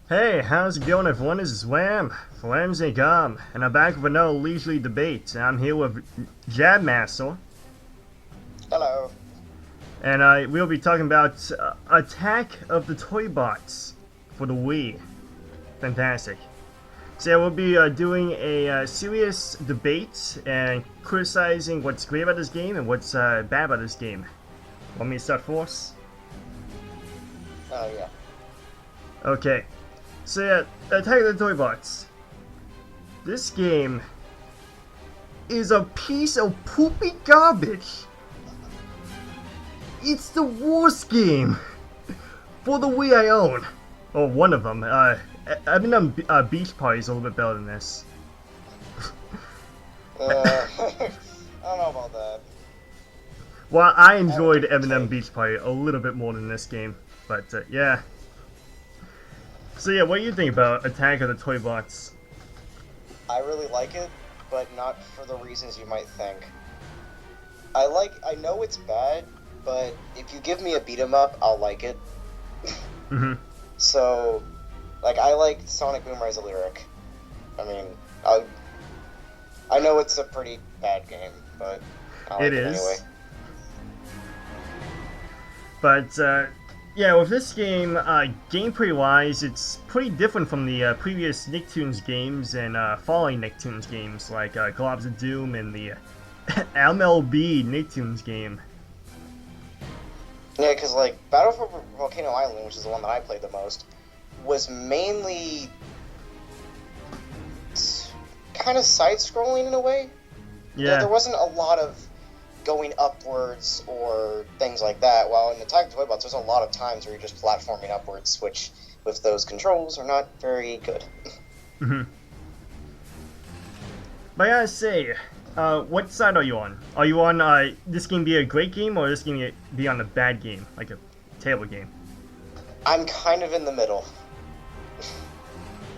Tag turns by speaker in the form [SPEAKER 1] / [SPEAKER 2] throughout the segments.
[SPEAKER 1] Hey, how's it going everyone? This is Wham for RamsTheNameCom, and I'm back with another leisurely debate. I'm here with Jabmaster.
[SPEAKER 2] Hello.
[SPEAKER 1] And we'll be talking about Attack of the Toybots for the Wii. Fantastic. So yeah, we'll be doing a serious debate and criticizing what's great about this game and what's bad about this game. Want me to start first?
[SPEAKER 2] Oh, yeah.
[SPEAKER 1] Okay. So yeah, Attack of the Toybots. This game is a piece of poopy garbage. It's the worst game for the Wii I own. Or one of them. Eminem Beach Party is a little bit better than this.
[SPEAKER 2] I don't know about that.
[SPEAKER 1] Well, I enjoyed Eminem Beach Party a little bit more than this game. But yeah. So yeah, what do you think about Attack of the Toybots?
[SPEAKER 2] I really like it, but not for the reasons you might think. I know it's bad, but if you give me a beat 'em up, I'll like it. So, like, I like Sonic Boom as a lyric. I mean, I know it's a pretty bad game, but I like it anyway.
[SPEAKER 1] But yeah, with this game, gameplay-wise, it's pretty different from the previous Nicktoons games and following Nicktoons games, like Globs of Doom and the MLB Nicktoons game.
[SPEAKER 2] Yeah, because, like, Battle for Volcano Island, which is the one that I played the most, was mainly kind of side-scrolling in a way.
[SPEAKER 1] Yeah.
[SPEAKER 2] There wasn't a lot of going upwards or things like that, while in Attack of the Toybots, there's a lot of times where you're just platforming upwards, which, with those controls, are not very good.
[SPEAKER 1] But I gotta say, what side are you on? Are you on this game be a great game, or this game be on a bad game, like a terrible game?
[SPEAKER 2] I'm kind of in the middle.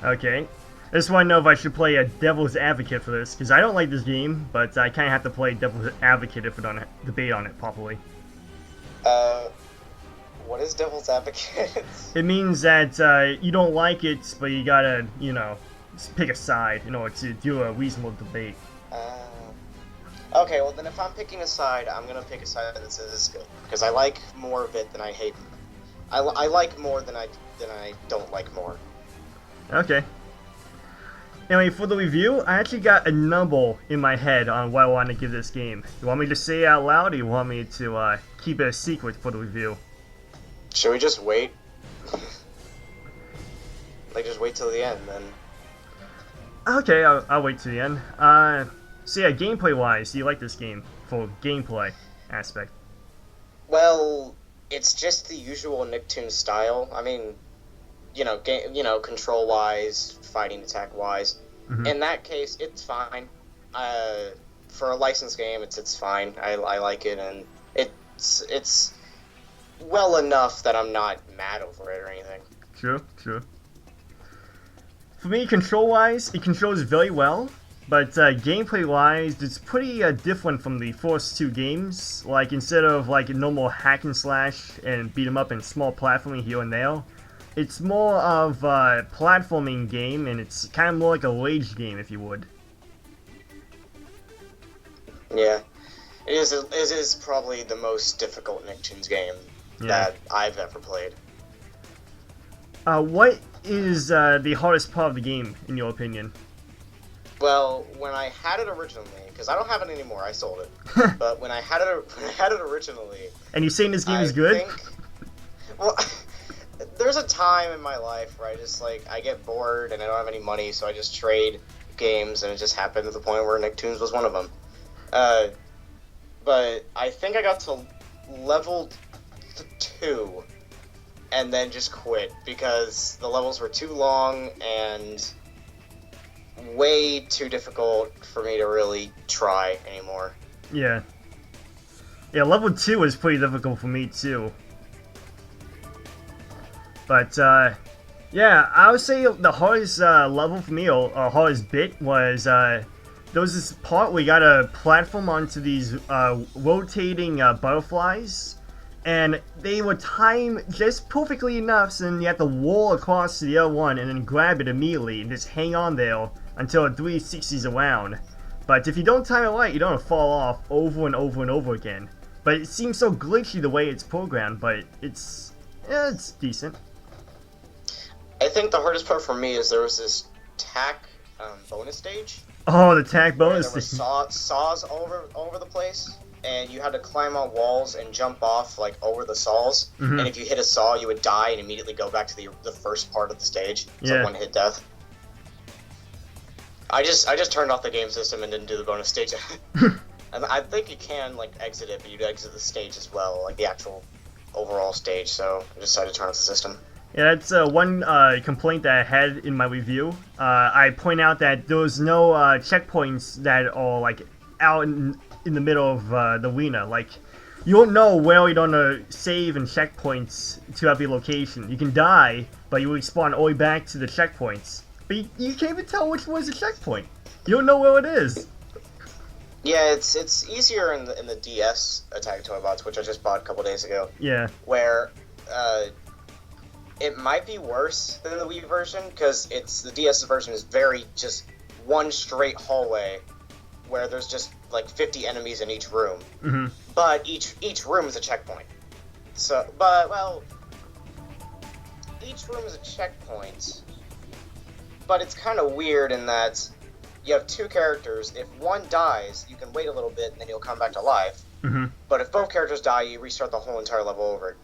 [SPEAKER 1] Okay. I just want to know if I should play a devil's advocate for this, because I don't like this game, but I kind of have to play devil's advocate if we don't debate on it properly.
[SPEAKER 2] What is devil's advocate?
[SPEAKER 1] It means that you don't like it, but you gotta, you know, pick a side in order to do a reasonable debate.
[SPEAKER 2] Okay, well then if I'm picking a side, I'm gonna pick a side that says it's good, because I like more of it than I hate. I like more than I don't like more.
[SPEAKER 1] Okay. Anyway, for the review, I actually got a number in my head on what I want to give this game. You want me to say it out loud, or you want me to keep it a secret for the review?
[SPEAKER 2] Should we just wait? Like, just wait till the end, then?
[SPEAKER 1] Okay, I'll wait till the end. So yeah, gameplay-wise, do you like this game for gameplay aspect?
[SPEAKER 2] Well, it's just the usual Nicktoons style. I mean, control-wise, fighting attack-wise. In that case, it's fine. For a licensed game, it's fine. I like it, and it's well enough that I'm not mad over it or anything.
[SPEAKER 1] True. For me, control-wise, it controls very well, but gameplay-wise, it's pretty different from the first two games. Like, instead of like a normal hack and slash and beat 'em up and small platforming here and there, it's more of a platforming game, and it's kind of more like a rage game, if you would.
[SPEAKER 2] Yeah, it is probably the most difficult Nicktoons game that I've ever played.
[SPEAKER 1] What is the hardest part of the game, in your opinion?
[SPEAKER 2] Well, when I had it originally, because I don't have it anymore, I sold it. But when I had it originally,
[SPEAKER 1] and you're saying this game is good?
[SPEAKER 2] Well, there's a time in my life where I get bored and I don't have any money, so I just trade games, and it just happened to the point where Nicktoons was one of them. But I think I got to level 2 and then just quit because the levels were too long and way too difficult for me to really try anymore.
[SPEAKER 1] Yeah, level 2 was pretty difficult for me too. But, yeah, I would say the hardest level for me, or hardest bit, was there was this part where you gotta platform onto these rotating butterflies, and they would time just perfectly enough so then you have to roll across to the other one and then grab it immediately and just hang on there until it 360s around. But if you don't time it right, you don't fall off over and over and over again. But it seems so glitchy the way it's programmed, but it's decent.
[SPEAKER 2] I think the hardest part for me is there was this tack bonus stage.
[SPEAKER 1] Oh, the tack bonus
[SPEAKER 2] there were saws over the place, and you had to climb on walls and jump off like over the saws.
[SPEAKER 1] Mm-hmm.
[SPEAKER 2] And if you hit a saw, you would die and immediately go back to the first part of the stage. It's a one-hit death. I just turned off the game system and didn't do the bonus stage. And I think you can like exit it, but you'd exit the stage as well, like the actual overall stage. So I decided to turn off the system.
[SPEAKER 1] Yeah, that's one complaint that I had in my review. I point out that there was no checkpoints that are like out in the middle of the arena. Like, you don't know where you're gonna save and checkpoints to every location. You can die, but you respawn all the way back to the checkpoints. But you can't even tell which one's a checkpoint. You don't know where it is.
[SPEAKER 2] Yeah, it's easier in the DS Attack Toybots, which I just bought a couple days ago.
[SPEAKER 1] Yeah.
[SPEAKER 2] Where it might be worse than the Wii version because the DS version is very just one straight hallway where there's just like 50 enemies in each room.
[SPEAKER 1] Mm-hmm.
[SPEAKER 2] But each room is a checkpoint. So, each room is a checkpoint. But it's kind of weird in that you have two characters. If one dies, you can wait a little bit and then he'll come back to life.
[SPEAKER 1] Mm-hmm.
[SPEAKER 2] But if both characters die, you restart the whole entire level over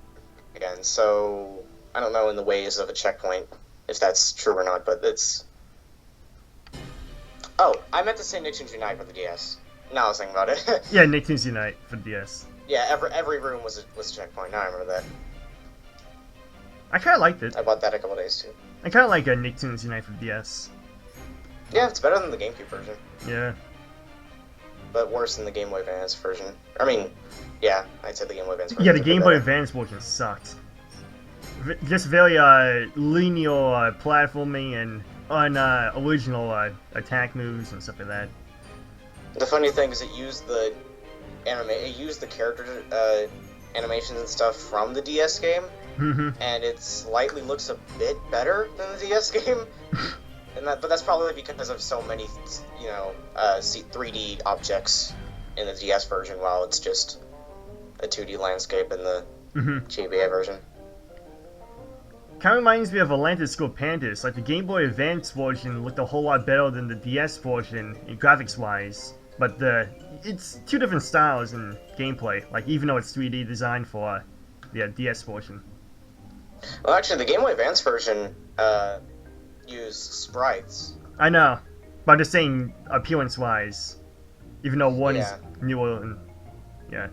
[SPEAKER 2] again. So I don't know in the ways of a checkpoint if that's true or not, but it's... Oh, I meant to say Nicktoons Unite for the DS. Now I was thinking about it.
[SPEAKER 1] Yeah, Nicktoons Unite for the DS.
[SPEAKER 2] Yeah, every room was a checkpoint. Now I remember that.
[SPEAKER 1] I kind of liked it.
[SPEAKER 2] I bought that a couple days too.
[SPEAKER 1] I kind of like Nicktoons Unite for the DS.
[SPEAKER 2] Yeah, it's better than the GameCube version.
[SPEAKER 1] Yeah.
[SPEAKER 2] But worse than the Game Boy Advance version. I mean, yeah, I'd say the Game Boy Advance version.
[SPEAKER 1] Yeah, the Game Boy Advance version sucked. Just very linear platforming and original attack moves and stuff like that.
[SPEAKER 2] The funny thing is it used the character animations and stuff from the DS game, and it slightly looks a bit better than the DS game. But that's probably because of so many, 3D objects in the DS version, while it's just a 2D landscape in the GBA version.
[SPEAKER 1] Kind of reminds me of Atlantis Go Pandas. Like, the Game Boy Advance version looked a whole lot better than the DS version, graphics-wise. But it's two different styles in gameplay. Like, even though it's 3D designed for the DS version.
[SPEAKER 2] Well, actually, the Game Boy Advance version used sprites.
[SPEAKER 1] I know, but I'm just saying appearance-wise. Even though one is newer and yeah.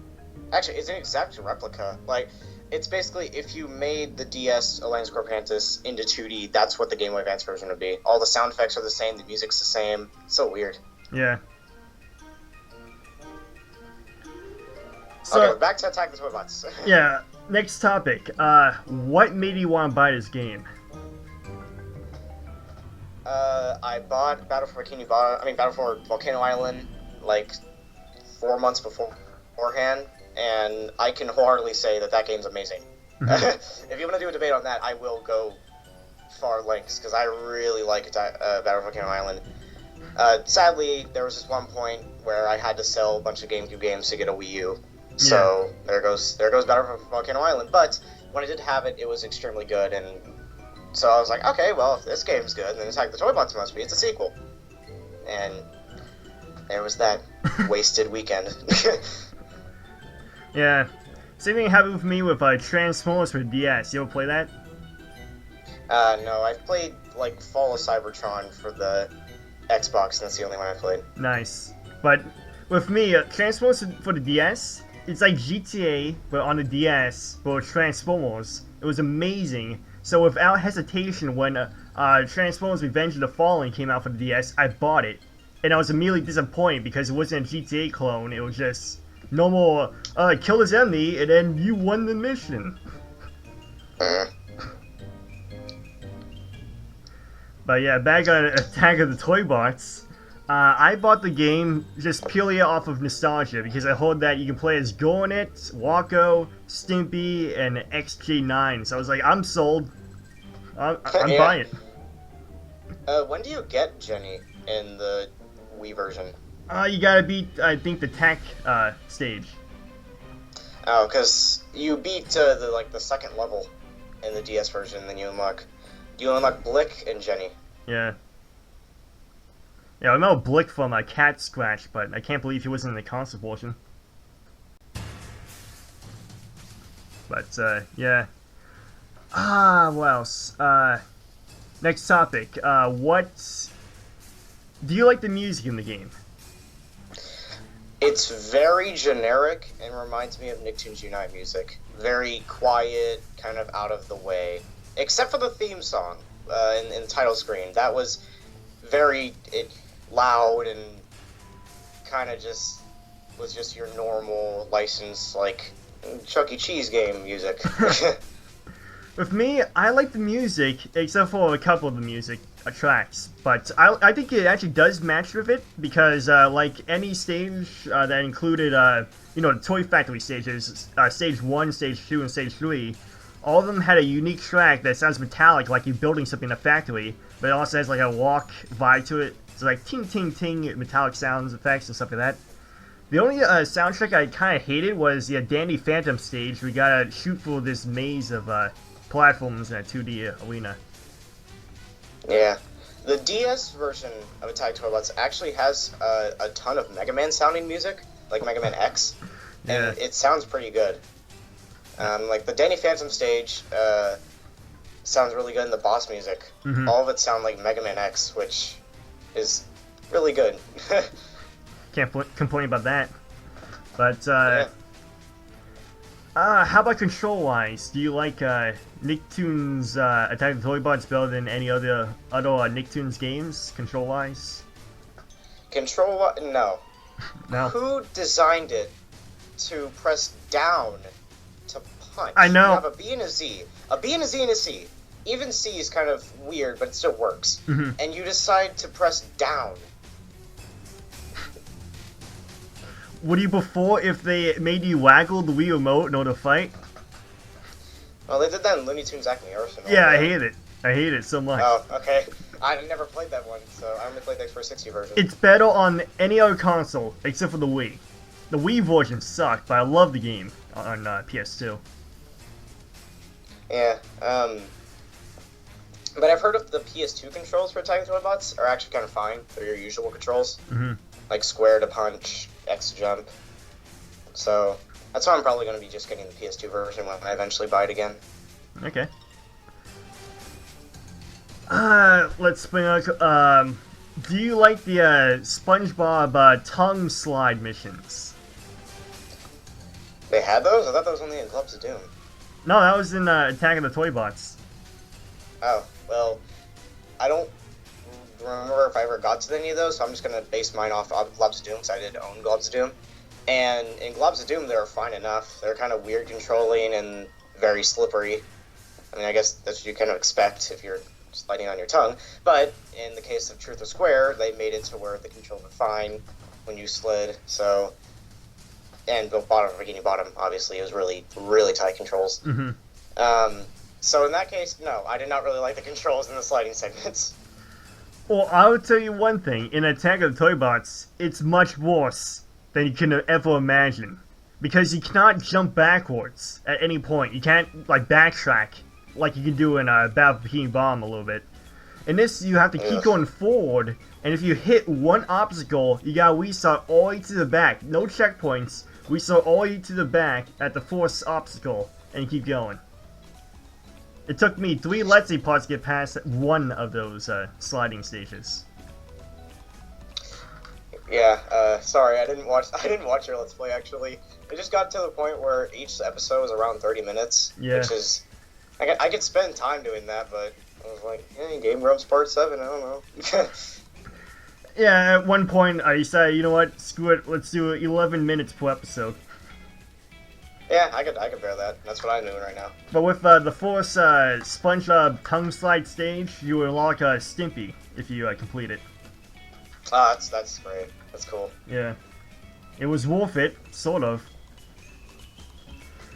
[SPEAKER 2] Actually, it's an exact replica. Like, it's basically if you made the DS Atlantis Go Pandas into 2D, that's what the Game Boy Advance version would be. All the sound effects are the same, the music's the same. So weird.
[SPEAKER 1] Yeah. So,
[SPEAKER 2] okay, back to Attack the Toybots.
[SPEAKER 1] Yeah, next topic. What made you want to buy this game?
[SPEAKER 2] I bought Battle for Volcano Island like 4 months beforehand, and I can wholeheartedly say that game's amazing. If you want to do a debate on that, I will go far lengths, because I really like Battle for Volcano Island. Sadly, there was this one point where I had to sell a bunch of GameCube games to get a Wii U. So there goes Battle for Volcano Island. But when I did have it, it was extremely good, and so I was like, okay, well, if this game's good, then Attack the Toybots must be. It's a sequel. And there was that wasted weekend.
[SPEAKER 1] Yeah. Same thing happened with me with Transformers for DS. You ever play that?
[SPEAKER 2] No, I've played like Fall of Cybertron for the Xbox, and that's the only one I played.
[SPEAKER 1] Nice. But with me, Transformers for the DS, it's like GTA, but on the DS for Transformers. It was amazing. So without hesitation, when Transformers Revenge of the Fallen came out for the DS, I bought it. And I was immediately disappointed because it wasn't a GTA clone, it was just normal, kill this enemy, and then you won the mission. But yeah, back on Attack of the Toybots, I bought the game just purely off of nostalgia because I heard that you can play as Gornet, Wako, Stimpy, and XG9. So I was like, I'm sold. I'm
[SPEAKER 2] Yeah.
[SPEAKER 1] buying it.
[SPEAKER 2] When do you get Jenny in the Wii version?
[SPEAKER 1] You gotta beat, I think, the tech stage.
[SPEAKER 2] Oh, because you beat the second level in the DS version, then you unlock Blick and Jenny.
[SPEAKER 1] Yeah. Yeah, I remember Blick from a Cat Scratch, but I can't believe he wasn't in the console portion. But, yeah. What else? Next topic. What... Do you like the music in the game?
[SPEAKER 2] It's very generic and reminds me of Nicktoons Unite music. Very quiet, kind of out of the way. Except for the theme song in the title screen. That was very loud and kind of was just your normal licensed, like, Chuck E. Cheese game music.
[SPEAKER 1] With me, I like the music, except for a couple of the music tracks. But I think it actually does match with it, because like any stage that included, the Toy Factory stages, Stage 1, Stage 2, and Stage 3, all of them had a unique track that sounds metallic, like you're building something in a factory, but it also has like a walk vibe to it. So like ting ting ting metallic sounds, effects, and stuff like that. The only soundtrack I kind of hated was the Dandy Phantom stage. We gotta shoot through this maze of platforms in a 2D arena.
[SPEAKER 2] Yeah. The DS version of Attack Toybots actually has a ton of Mega Man sounding music, like Mega Man X, and it sounds pretty good. Like the Danny Phantom stage sounds really good in the boss music.
[SPEAKER 1] Mm-hmm.
[SPEAKER 2] All of it sound like Mega Man X, which is really good.
[SPEAKER 1] Can't complain about that. But how about control-wise? Do you like Nicktoons Attack of the Toybots better than any other Nicktoons games, control-wise?
[SPEAKER 2] No.
[SPEAKER 1] No.
[SPEAKER 2] Who designed it to press down to punch?
[SPEAKER 1] I know.
[SPEAKER 2] You have a B and a Z. A B and a Z and a C. Even C is kind of weird, but it still works.
[SPEAKER 1] Mm-hmm.
[SPEAKER 2] And you decide to press down.
[SPEAKER 1] Would you prefer if they made you waggle the Wii remote in order to fight?
[SPEAKER 2] Well, they did that in Looney Tunes Acme Arsenal.
[SPEAKER 1] Yeah, I hate it. I hate it so much.
[SPEAKER 2] Oh, okay. I never played that one, so I only played the Xbox 360 version.
[SPEAKER 1] It's better on any other console except for the Wii. The Wii version sucked, but I love the game on PS2.
[SPEAKER 2] Yeah, but I've heard of the PS2 controls for Attack of the Toybots are actually kind of fine. They're your usual controls.
[SPEAKER 1] Mm-hmm.
[SPEAKER 2] Like square to punch, X to jump. So that's why I'm probably going to be just getting the PS2 version when I eventually buy it again.
[SPEAKER 1] Okay. Let's bring up, do you like the SpongeBob tongue slide missions?
[SPEAKER 2] They had those? I thought that was only in Globs of Doom.
[SPEAKER 1] No, that was in Attack of the Toybots.
[SPEAKER 2] Oh, well, I don't remember if I ever got to any of those, so I'm just going to base mine off Globs of Doom, because I did own Globs of Doom. And in Globs of Doom, they're fine enough. They're kind of weird controlling and very slippery. I mean, I guess that's what you kind of expect if you're sliding on your tongue. But in the case of Truth or Square, they made it to where the controls were fine when you slid. So, and both bottom and bikini bottom, obviously, it was really, really tight controls.
[SPEAKER 1] Mm-hmm.
[SPEAKER 2] So in that case, no, I did not really like the controls in the sliding segments.
[SPEAKER 1] Well, I would tell you one thing. In Attack of the Toybots, it's much worse than you can ever imagine. Because you cannot jump backwards at any point. You can't, like, backtrack like you can do in Battle of Bikini Bottom a little bit. In this, you have to keep going forward, and if you hit one obstacle, you gotta restart all the way to the back. No checkpoints. Restart all the way to the back at the first obstacle, and keep going. It took me 3 Let's Play parts to get past one of those sliding stages.
[SPEAKER 2] Yeah, sorry, I didn't watch your Let's Play, actually. It just got to the point where each episode was around 30 minutes, which is... I could spend time doing that, but I was like, hey, Game Grumps Part 7, I don't know.
[SPEAKER 1] Yeah, at one point I decided, you know what, screw it, let's do 11 minutes per episode.
[SPEAKER 2] Yeah, I could bear that. That's what I'm doing right now.
[SPEAKER 1] But with the first SpongeBob tongue slide stage, you unlock Stimpy if you complete it.
[SPEAKER 2] Ah, that's great. That's cool.
[SPEAKER 1] Yeah. It was worth it, sort of.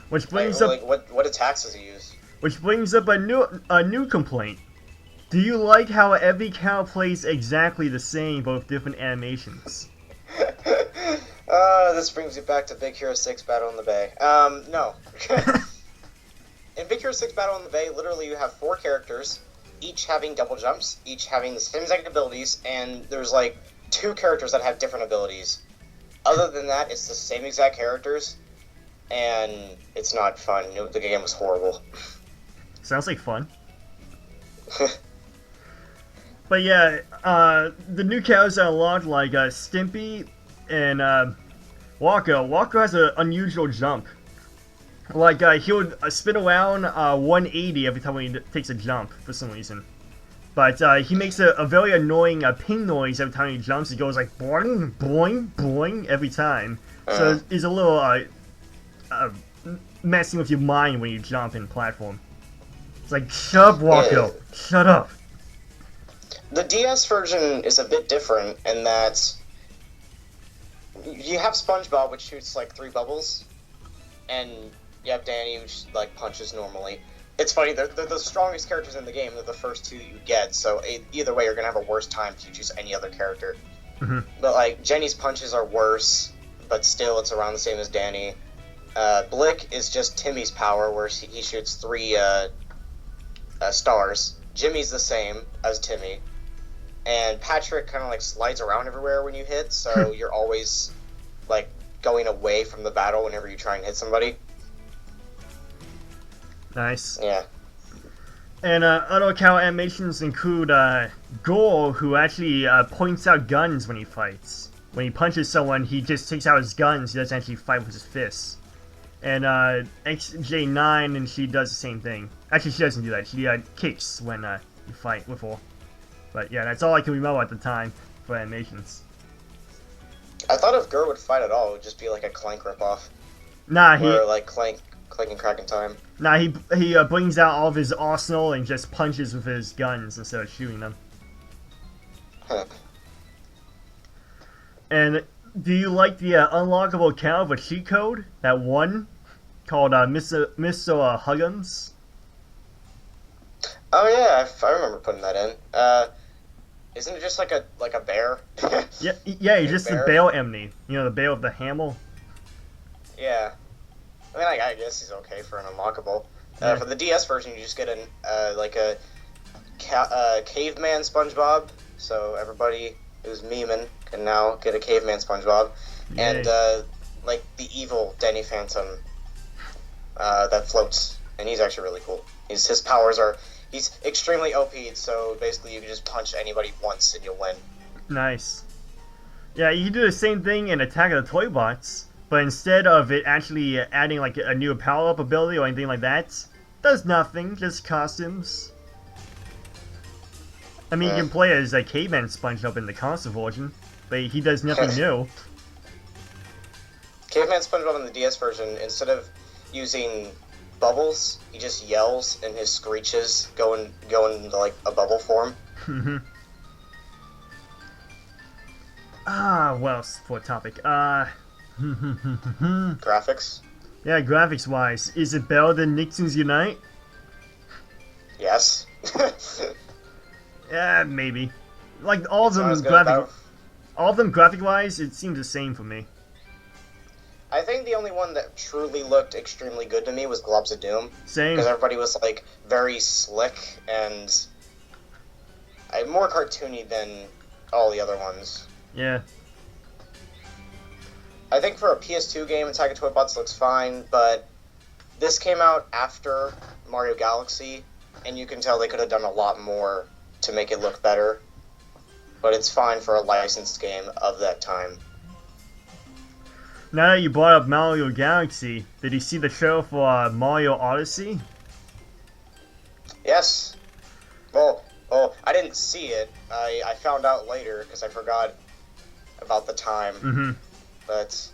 [SPEAKER 1] Which brings up
[SPEAKER 2] what attacks does he use?
[SPEAKER 1] Which brings up a new complaint. Do you like how every cow plays exactly the same, both different animations?
[SPEAKER 2] This brings you back to Big Hero 6 Battle in the Bay. No. In Big Hero 6 Battle in the Bay, literally you have 4 characters, each having double jumps, each having the same exact abilities, and there's like 2 characters that have different abilities. Other than that, it's the same exact characters, and it's not fun. The game was horrible.
[SPEAKER 1] Sounds like fun. But yeah, the new cows are unlocked like Stimpy and Walker. Walker has an unusual jump. Like, he would spin around 180 every time when he takes a jump, for some reason. But he makes a very annoying ping noise every time he jumps. It goes like boing, boing, boing every time. So it's a little messing with your mind when you jump in platform. It's like, shut up, Walker. Shut up.
[SPEAKER 2] The DS version is a bit different in that you have SpongeBob, which shoots like 3 bubbles, and you have Danny, which like punches normally. It's funny, they're the strongest characters in the game. They're the first 2 that you get, so either way, you're gonna have a worse time if you choose any other character.
[SPEAKER 1] Mm-hmm.
[SPEAKER 2] But like Jenny's punches are worse, but still it's around the same as Danny. Blick is just Timmy's power, where he shoots 3 stars. Jimmy's the same as Timmy. And Patrick kind of like slides around everywhere when you hit, so you're always like going away from the battle whenever you try and hit somebody.
[SPEAKER 1] Nice.
[SPEAKER 2] Yeah.
[SPEAKER 1] And other cow animations include Gore, who actually points out guns when he fights. When he punches someone, he just takes out his guns. He doesn't actually fight with his fists. And XJ9, and she does the same thing. Actually, she doesn't do that. She kicks when you fight with her. But yeah, that's all I can remember at the time for animations.
[SPEAKER 2] I thought if Gur would fight at all, it would just be like a Clank ripoff.
[SPEAKER 1] Nah,
[SPEAKER 2] Where like Clank and Crack in Time.
[SPEAKER 1] Nah, he brings out all of his arsenal and just punches with his guns instead of shooting them.
[SPEAKER 2] Huh.
[SPEAKER 1] And do you like the unlockable cow of a cheat code? That one called Mr. Huggins?
[SPEAKER 2] Oh yeah, I remember putting that in. Isn't it just like a bear?
[SPEAKER 1] yeah, he's just the Bale Emney. You know, the Bale of the Hamel?
[SPEAKER 2] Yeah. I mean, I guess he's okay for an unlockable. For the DS version, you just get a caveman SpongeBob. So everybody who's memeing can now get a caveman SpongeBob. Yay. And like the evil Danny Phantom that floats, and he's actually really cool. His powers are. He's extremely OP'd, so basically you can just punch anybody once and you'll win.
[SPEAKER 1] Nice. Yeah, you can do the same thing in Attack of the Toybots, but instead of it actually adding like a new power-up ability or anything like that, does nothing, just costumes. I mean, you can play as a caveman SpongeBob in the console version, but he does nothing new.
[SPEAKER 2] Caveman SpongeBob in the DS version, instead of using bubbles, he just yells and his screeches go into like a bubble form.
[SPEAKER 1] Well, for a topic.
[SPEAKER 2] Graphics?
[SPEAKER 1] Yeah, graphics wise. Is it better than Nicktoons Unite?
[SPEAKER 2] Yes.
[SPEAKER 1] Yeah, maybe. Like all of them graphic wise, it seems the same for me.
[SPEAKER 2] I think the only one that truly looked extremely good to me was Globs of Doom.
[SPEAKER 1] Same.
[SPEAKER 2] Because everybody was like very slick and more cartoony than all the other ones.
[SPEAKER 1] Yeah.
[SPEAKER 2] I think for a PS2 game, Attack of Toybots looks fine, but this came out after Mario Galaxy, and you can tell they could have done a lot more to make it look better. But it's fine for a licensed game of that time.
[SPEAKER 1] Now that you brought up Mario Galaxy, did you see the show for Mario Odyssey?
[SPEAKER 2] Yes. Well, I didn't see it. I found out later because I forgot about the time. But,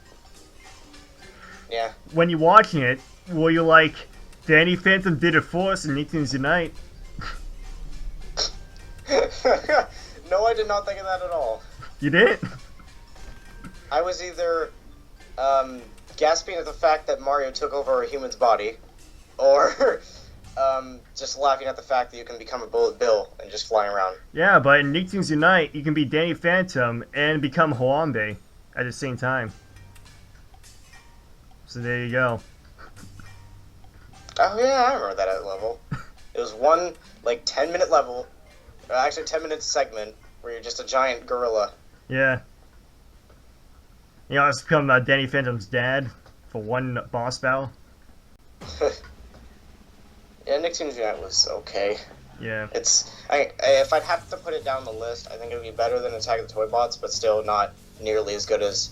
[SPEAKER 2] yeah.
[SPEAKER 1] When you're watching it, were you like, Danny Phantom did it for us in Nicktoons Unite?
[SPEAKER 2] No, I did not think of that at all.
[SPEAKER 1] You did?
[SPEAKER 2] I was either gasping at the fact that Mario took over a human's body, or just laughing at the fact that you can become a Bullet Bill and just fly around.
[SPEAKER 1] Yeah, but in Nicktoons Unite, you can be Danny Phantom and become Harambe at the same time. So there you go.
[SPEAKER 2] Oh yeah, I remember that level. It was one, like, 10-minute level, actually 10-minute segment, where you're just a giant gorilla.
[SPEAKER 1] Yeah. You know, it's become Danny Phantom's dad for one boss battle.
[SPEAKER 2] Yeah, Nicktoons Unite was okay.
[SPEAKER 1] Yeah.
[SPEAKER 2] If I'd have to put it down the list, I think it would be better than Attack of the Toybots, but still not nearly as good as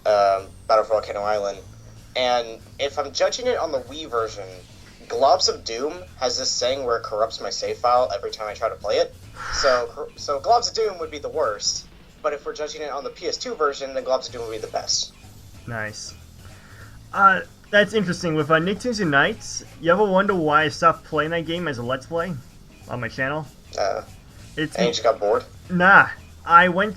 [SPEAKER 2] Battle for Volcano Island. And if I'm judging it on the Wii version, Globs of Doom has this saying where it corrupts my save file every time I try to play it. So Globs of Doom would be the worst, but if we're judging it on the PS2 version, then Globs of Doom would be the best.
[SPEAKER 1] Nice. That's interesting. With Nicktoons Unite, you ever wonder why I stopped playing that game as a Let's Play on my channel?
[SPEAKER 2] And you just got bored?
[SPEAKER 1] Nah. I went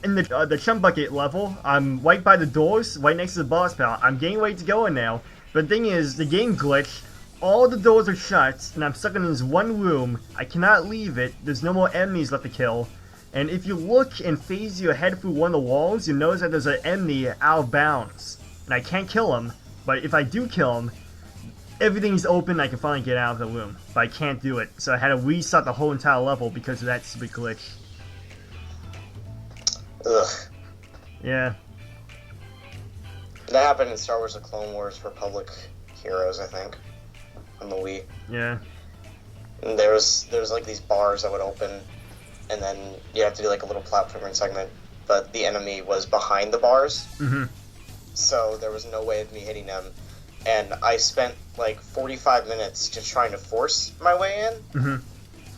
[SPEAKER 1] in the chum bucket level. I'm right by the doors, right next to the boss battle. I'm getting ready to go in now. But the thing is, the game glitched. All the doors are shut, and I'm stuck in this one room. I cannot leave it. There's no more enemies left to kill. And if you look and phase your head through one of the walls, you'll notice that there's an enemy out of bounds. And I can't kill him. But if I do kill him, everything's open, I can finally get out of the room. But I can't do it, so I had to restart the whole entire level because of that stupid glitch.
[SPEAKER 2] Ugh.
[SPEAKER 1] Yeah.
[SPEAKER 2] That happened in Star Wars The Clone Wars Republic Heroes, I think, on the Wii.
[SPEAKER 1] Yeah.
[SPEAKER 2] And there was like these bars that would open, and then you have to do like a little platforming segment, but the enemy was behind the bars.
[SPEAKER 1] Mm-hmm.
[SPEAKER 2] So there was no way of me hitting them, and I spent like 45 minutes just trying to force my way in.
[SPEAKER 1] Mm-hmm.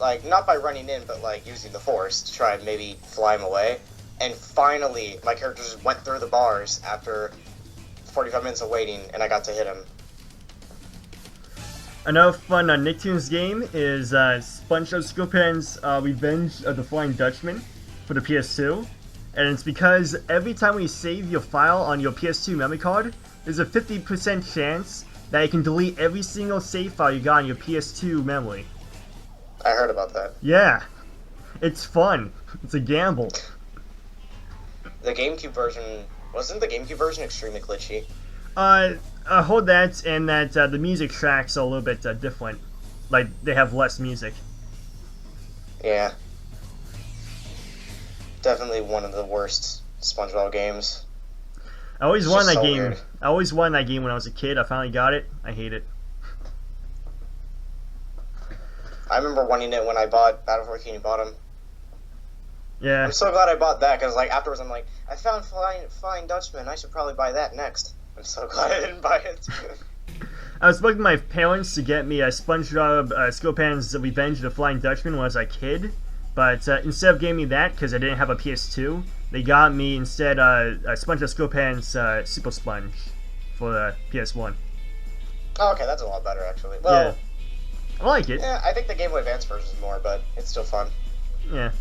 [SPEAKER 2] Like, not by running in, but like using the force to try and maybe fly him away. And finally, my character just went through the bars after 45 minutes of waiting, and I got to hit him.
[SPEAKER 1] Another fun Nicktoons game is SpongeBob SquarePants Revenge of the Flying Dutchman for the PS2. And it's because every time you save your file on your PS2 memory card, there's a 50% chance that you can delete every single save file you got on your PS2 memory.
[SPEAKER 2] I heard about that.
[SPEAKER 1] Yeah. It's fun. It's a gamble.
[SPEAKER 2] The GameCube version... Wasn't the GameCube version extremely glitchy?
[SPEAKER 1] Hold that, and that the music tracks are a little bit different. Like, they have less music.
[SPEAKER 2] Yeah. Definitely one of the worst SpongeBob games.
[SPEAKER 1] I always
[SPEAKER 2] It's
[SPEAKER 1] wanted
[SPEAKER 2] just
[SPEAKER 1] that
[SPEAKER 2] so
[SPEAKER 1] game.
[SPEAKER 2] weird.
[SPEAKER 1] I always wanted that game when I was a kid. I finally got it. I hate it.
[SPEAKER 2] I remember wanting it when I bought Battle for Bikini Bottom.
[SPEAKER 1] Yeah.
[SPEAKER 2] I'm so glad I bought that, because like afterwards I'm like, I found Flying Dutchman, I should probably buy that next. I'm so glad I didn't buy it.
[SPEAKER 1] I was bugging my parents to get me a SpongeBob SquarePants Revenge of the Flying Dutchman when I was a kid, but instead of getting me that, because I didn't have a PS2, they got me instead SpongeBob SquarePants Super Sponge for the PS1.
[SPEAKER 2] Oh, okay, that's a lot better actually. Well,
[SPEAKER 1] Yeah. I like it.
[SPEAKER 2] yeah, I think the Game Boy Advance version is more, but it's still fun.
[SPEAKER 1] Yeah.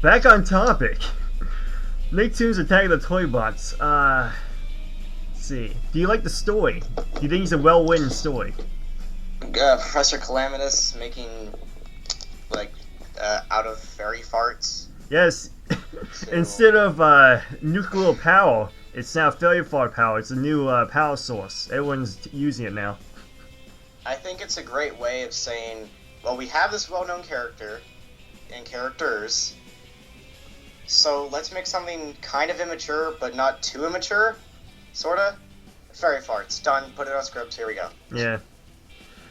[SPEAKER 1] Back on topic. Nicktoons Attack of the Toybots. Let's see. Do you like the story? Do you think it's a well-written story?
[SPEAKER 2] Professor Calamitous making, like, out of fairy farts.
[SPEAKER 1] Yes. Instead of nuclear power, it's now fairy fart power. It's a new power source. Everyone's using it now.
[SPEAKER 2] I think it's a great way of saying, well, we have this well-known character and characters, so let's make something kind of immature, but not too immature, sorta. Fairy farts, done, put it on script, here we go.
[SPEAKER 1] Yeah.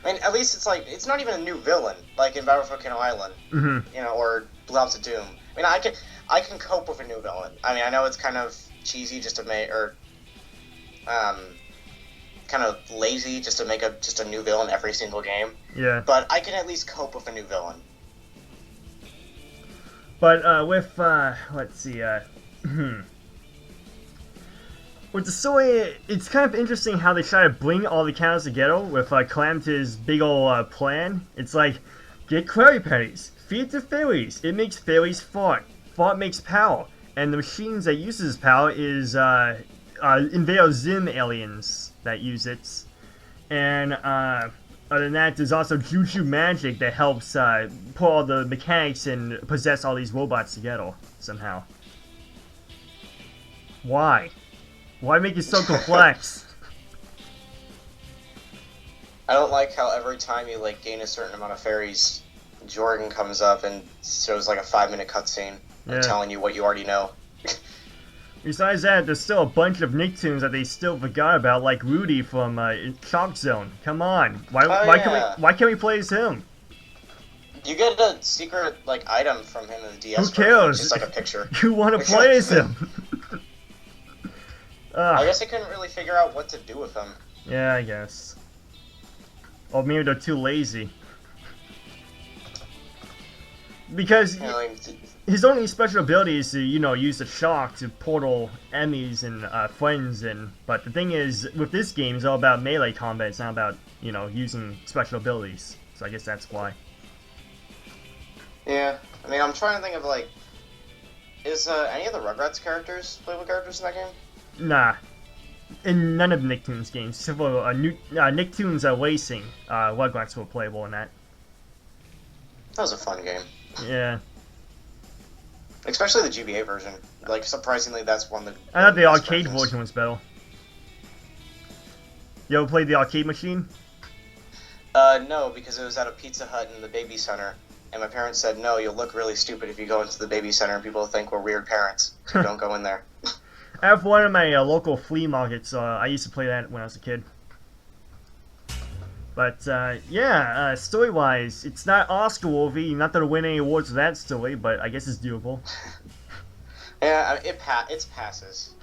[SPEAKER 2] I mean, at least it's like, it's not even a new villain, like in Battle for Volcano Island,
[SPEAKER 1] Mm-hmm.
[SPEAKER 2] you know, or Globs of Doom. I mean, I can cope with a new villain. I mean, I know it's kind of cheesy just to make, or, kind of lazy just to make just a new villain every single game.
[SPEAKER 1] Yeah.
[SPEAKER 2] But I can at least cope with a new villain.
[SPEAKER 1] But with let's see, with the story, it's kind of interesting how they try to bring all the characters together with Calamitous' big ol' plan. It's like, get Krabby Patties, feed it to fairies, it makes fairies fart, fart makes power, and the machines that uses power is Invader Zim aliens that use it. And other than that, there's also Juju Magic that helps put all the mechanics and possess all these robots together somehow. Why? Why make it so complex?
[SPEAKER 2] I don't like how every time you like gain a certain amount of fairies, Jordan comes up and shows like a 5-minute cutscene telling you what you already know.
[SPEAKER 1] Besides that, there's still a bunch of Nicktoons that they still forgot about, like Rudy from Shock Zone. Come on, why can't we play as him?
[SPEAKER 2] You get a secret like item from him in the DS.
[SPEAKER 1] Who cares?
[SPEAKER 2] Just like a picture.
[SPEAKER 1] You want to play as him?
[SPEAKER 2] I guess I couldn't really figure out what to do with him.
[SPEAKER 1] Yeah, I guess. Or maybe they're too lazy. Because his only special ability is to, use the shock to portal enemies and friends. But the thing is, with this game, it's all about melee combat. It's not about, using special abilities. So I guess that's why.
[SPEAKER 2] Yeah, I mean, I'm trying to think of like, is any of the Rugrats characters playable characters in that game?
[SPEAKER 1] Nah. In none of Nicktoons games, except for Nicktoons Racing, Rugrats were playable in that.
[SPEAKER 2] That was a fun game.
[SPEAKER 1] Yeah.
[SPEAKER 2] Especially the GBA version. Like, surprisingly, that's one that...
[SPEAKER 1] I thought the arcade version was better. You ever played the arcade machine?
[SPEAKER 2] No, because it was at a Pizza Hut in the baby center. And my parents said, no, you'll look really stupid if you go into the baby center and people will think we're weird parents. So don't go in there.
[SPEAKER 1] I have one of my local flea markets. I used to play that when I was a kid. But, yeah, story-wise, it's not Oscar-worthy. Not that it'll win any awards for that story, but I guess it's doable.
[SPEAKER 2] Yeah, it passes.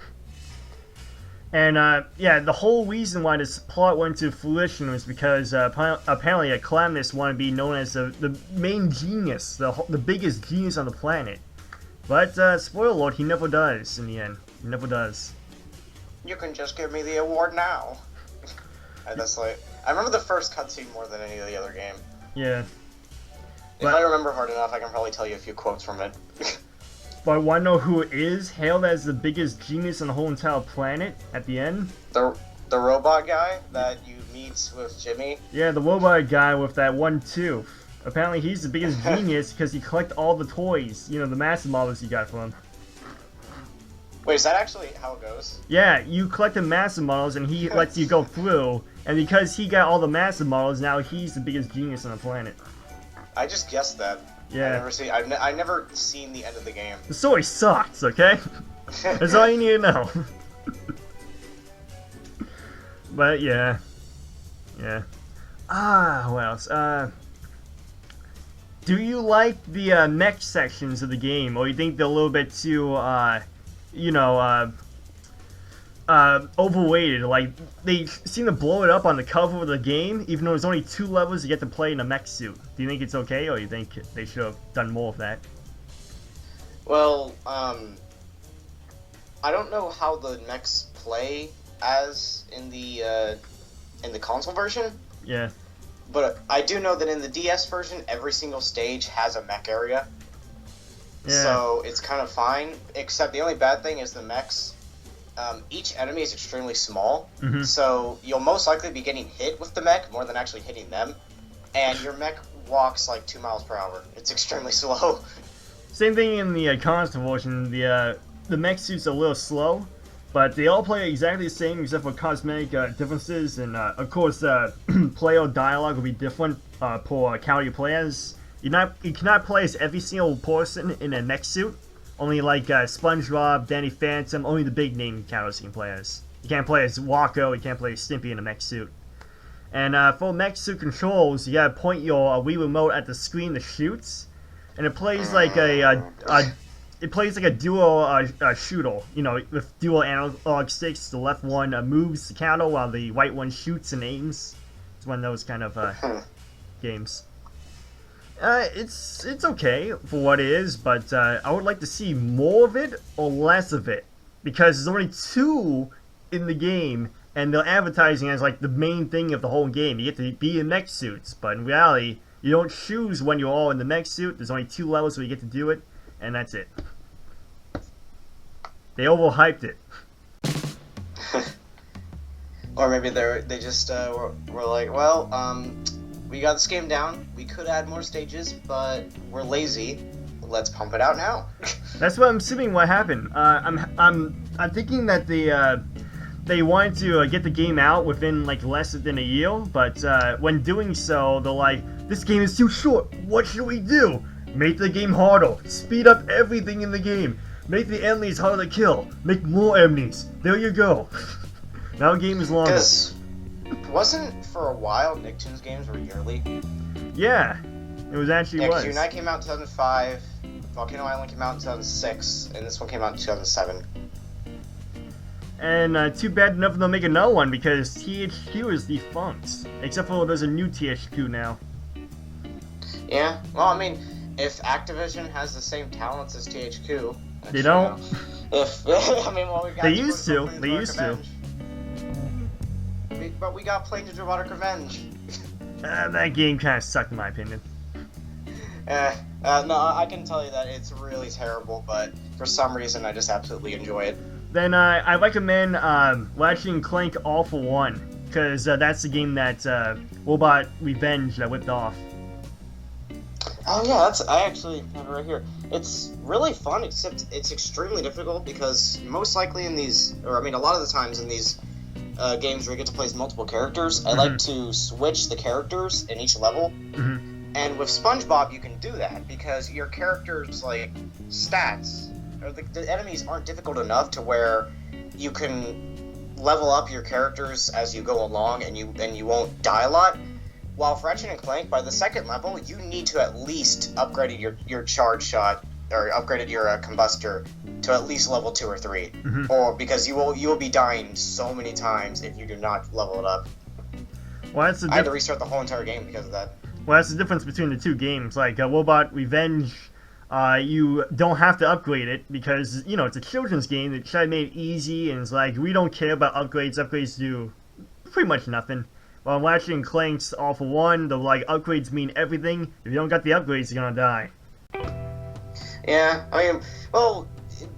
[SPEAKER 1] And, yeah, the whole reason why this plot went to fruition was because, apparently, Calamus wanted to be known as the main genius, the biggest genius on the planet. But, spoiler alert, he never does, in the end. He never does.
[SPEAKER 2] You can just give me the award now. And that's like... I remember the first cutscene more than any of the other game.
[SPEAKER 1] Yeah.
[SPEAKER 2] If I remember hard enough, I can probably tell you a few quotes from it.
[SPEAKER 1] But I want to know who is hailed as the biggest genius on the whole entire planet at the end?
[SPEAKER 2] The robot guy that you meet with Jimmy?
[SPEAKER 1] Yeah, the robot guy with that one tooth. Apparently he's the biggest genius because he collects all the toys. The massive models you got from him.
[SPEAKER 2] Wait, is that actually how it goes?
[SPEAKER 1] Yeah, you collect the massive models and he lets you go through. And because he got all the massive models, now he's the biggest genius on the planet.
[SPEAKER 2] I just guessed that.
[SPEAKER 1] Yeah.
[SPEAKER 2] I've never seen the end of the game.
[SPEAKER 1] The story sucks, okay? That's all you need to know. But yeah. Yeah. What else? Do you like the mech sections of the game, or you think they're a little bit too, overweighted? Like, they seem to blow it up on the cover of the game, even though there's only 2 levels you get to play in a mech suit. Do you think it's okay, or you think they should have done more of that?
[SPEAKER 2] Well, I don't know how the mechs play as in the console version.
[SPEAKER 1] Yeah.
[SPEAKER 2] But I do know that in the DS version, every single stage has a mech area.
[SPEAKER 1] Yeah.
[SPEAKER 2] So it's kind of fine, except the only bad thing is the mechs. Each enemy is extremely small, so you'll most likely be getting hit with the mech more than actually hitting them. And your mech walks like 2 miles per hour. It's extremely slow.
[SPEAKER 1] Same thing in the console version. The mech suits are a little slow, but they all play exactly the same except for cosmetic differences. And of course, player dialogue will be different per character you play as. You cannot play as every single person in a mech suit. Only like SpongeBob, Danny Phantom, only the big name characters you can play as. You can't play as Walker, you can't play as Stimpy in a mech suit. And for mech suit controls, you gotta point your Wii remote at the screen that shoots, and it plays like a dual shooter. With dual analog sticks. The left one moves the counter while the right one shoots and aims. It's one of those kind of games. It's okay for what it is, but I would like to see more of it or less of it, because there's only 2 in the game, and they're advertising as like the main thing of the whole game. You get to be in mech suits, but in reality, you don't choose when you're all in the mech suit. There's only 2 levels where you get to do it, and that's it. They overhyped it.
[SPEAKER 2] Or maybe they just were like, well, we got this game down. We could add more stages, but we're lazy. Let's pump it out now.
[SPEAKER 1] That's what I'm assuming what happened. I'm thinking that they wanted to get the game out within like less than a year, but when doing so, they're like, this game is too short. What should we do? Make the game harder. Speed up everything in the game. Make the enemies harder to kill. Make more enemies. There you go. Now the game is longer.
[SPEAKER 2] Because wasn't for a while Nicktoons games were yearly?
[SPEAKER 1] Yeah, it was actually was.
[SPEAKER 2] Unite came out in 2005, Volcano Island came out in 2006, and this one came out in 2007.
[SPEAKER 1] And too bad enough they'll make another one because THQ is defunct. Except for there's a new THQ now.
[SPEAKER 2] Yeah, well, I mean, if Activision has the same talents as THQ,
[SPEAKER 1] they don't.
[SPEAKER 2] If I mean, well, we got.
[SPEAKER 1] They used to. They used to.
[SPEAKER 2] But we got Planes of Robotic Revenge.
[SPEAKER 1] That game kind of sucked in my opinion.
[SPEAKER 2] No, I can tell you that it's really terrible, but for some reason I just absolutely enjoy it.
[SPEAKER 1] Then I recommend Ratchet and Clank All for One, because that's the game that Robot Revenge whipped off.
[SPEAKER 2] Oh yeah, I actually have it right here. It's really fun, except it's extremely difficult because most likely in these, or I mean a lot of the times in these games where you get to play as multiple characters, I like to switch the characters in each level. And with SpongeBob, you can do that because your character's like stats, or the enemies aren't difficult enough to where you can level up your characters as you go along, and you won't die a lot. While for Ratchet and Clank, by the second level, you need to at least upgrade your charge shot, or upgraded your combustor to at least level 2 or 3, or because you will be dying so many times if you do not level it up.
[SPEAKER 1] Well, that's
[SPEAKER 2] I had to restart the whole entire game because of that.
[SPEAKER 1] Well, that's the difference between the two games. Like Robot Revenge, you don't have to upgrade it because it's a children's game. They try to make it easy, and it's like we don't care about upgrades. Upgrades do pretty much nothing. While Ratchet and Clank's All for One, the upgrades mean everything. If you don't got the upgrades, you're gonna die.
[SPEAKER 2] Yeah, I mean, well,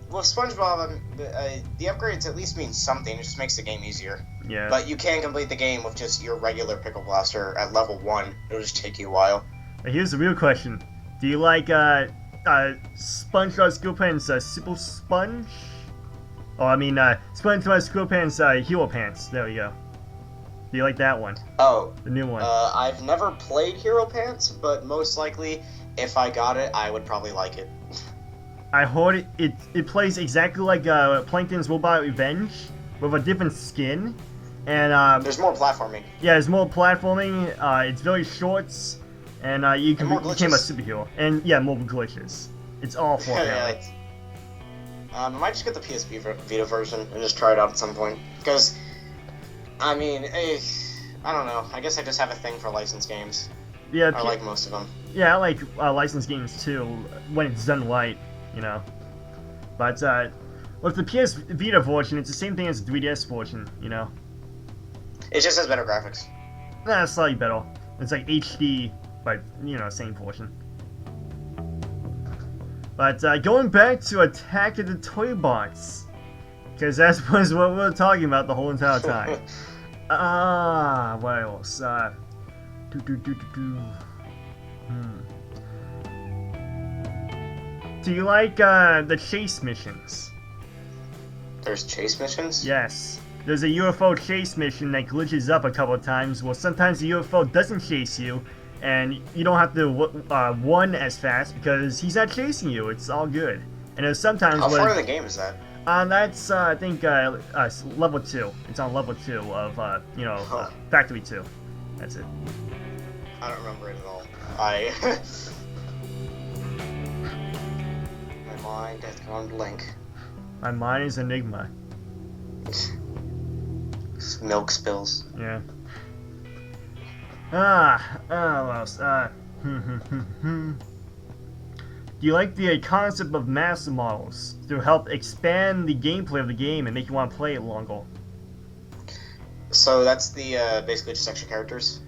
[SPEAKER 2] with SpongeBob, the upgrades at least mean something. It just makes the game easier.
[SPEAKER 1] Yeah.
[SPEAKER 2] But you can complete the game with just your regular Pickle Blaster at level 1. It'll just take you a while.
[SPEAKER 1] Here's the real question: do you like SpongeBob SquarePants Super Sponge? Oh, I mean SpongeBob SquarePants Hero Pants. There we go. Do you like that one?
[SPEAKER 2] Oh,
[SPEAKER 1] the new one.
[SPEAKER 2] I've never played Hero Pants, but most likely, if I got it, I would probably like it.
[SPEAKER 1] I heard it plays exactly like Plankton's Robot Revenge, with a different skin, and
[SPEAKER 2] there's more platforming.
[SPEAKER 1] Yeah, there's more platforming. It's very short, and you can become a superhero, and yeah, more glitches. It's all for it.
[SPEAKER 2] I might just get the PSP Vita version and just try it out at some point, because I mean, I don't know. I guess I just have a thing for licensed games.
[SPEAKER 1] Yeah,
[SPEAKER 2] I like most of them.
[SPEAKER 1] Yeah, I like licensed games too when it's done right, But with the PS Vita version, it's the same thing as the 3DS version,
[SPEAKER 2] It just has better graphics.
[SPEAKER 1] Nah, it's slightly better. It's like HD, but same portion. But going back to Attack of the Toybots, because that was what we were talking about the whole entire time. What else? Do you like the chase missions?
[SPEAKER 2] There's chase missions?
[SPEAKER 1] Yes. There's a UFO chase mission that glitches up a couple of times. Well, sometimes the UFO doesn't chase you, and you don't have to run as fast because he's not chasing you. It's all good. And there's sometimes
[SPEAKER 2] how far in the game is that?
[SPEAKER 1] That's I think level 2. It's on level 2 of Factory 2. That's it.
[SPEAKER 2] I don't remember it at all. My mind has gone blank.
[SPEAKER 1] My mind is Enigma.
[SPEAKER 2] Milk spills.
[SPEAKER 1] Yeah. What else? Do you like the concept of master models to help expand the gameplay of the game and make you want to play it longer?
[SPEAKER 2] So that's the basically just extra characters?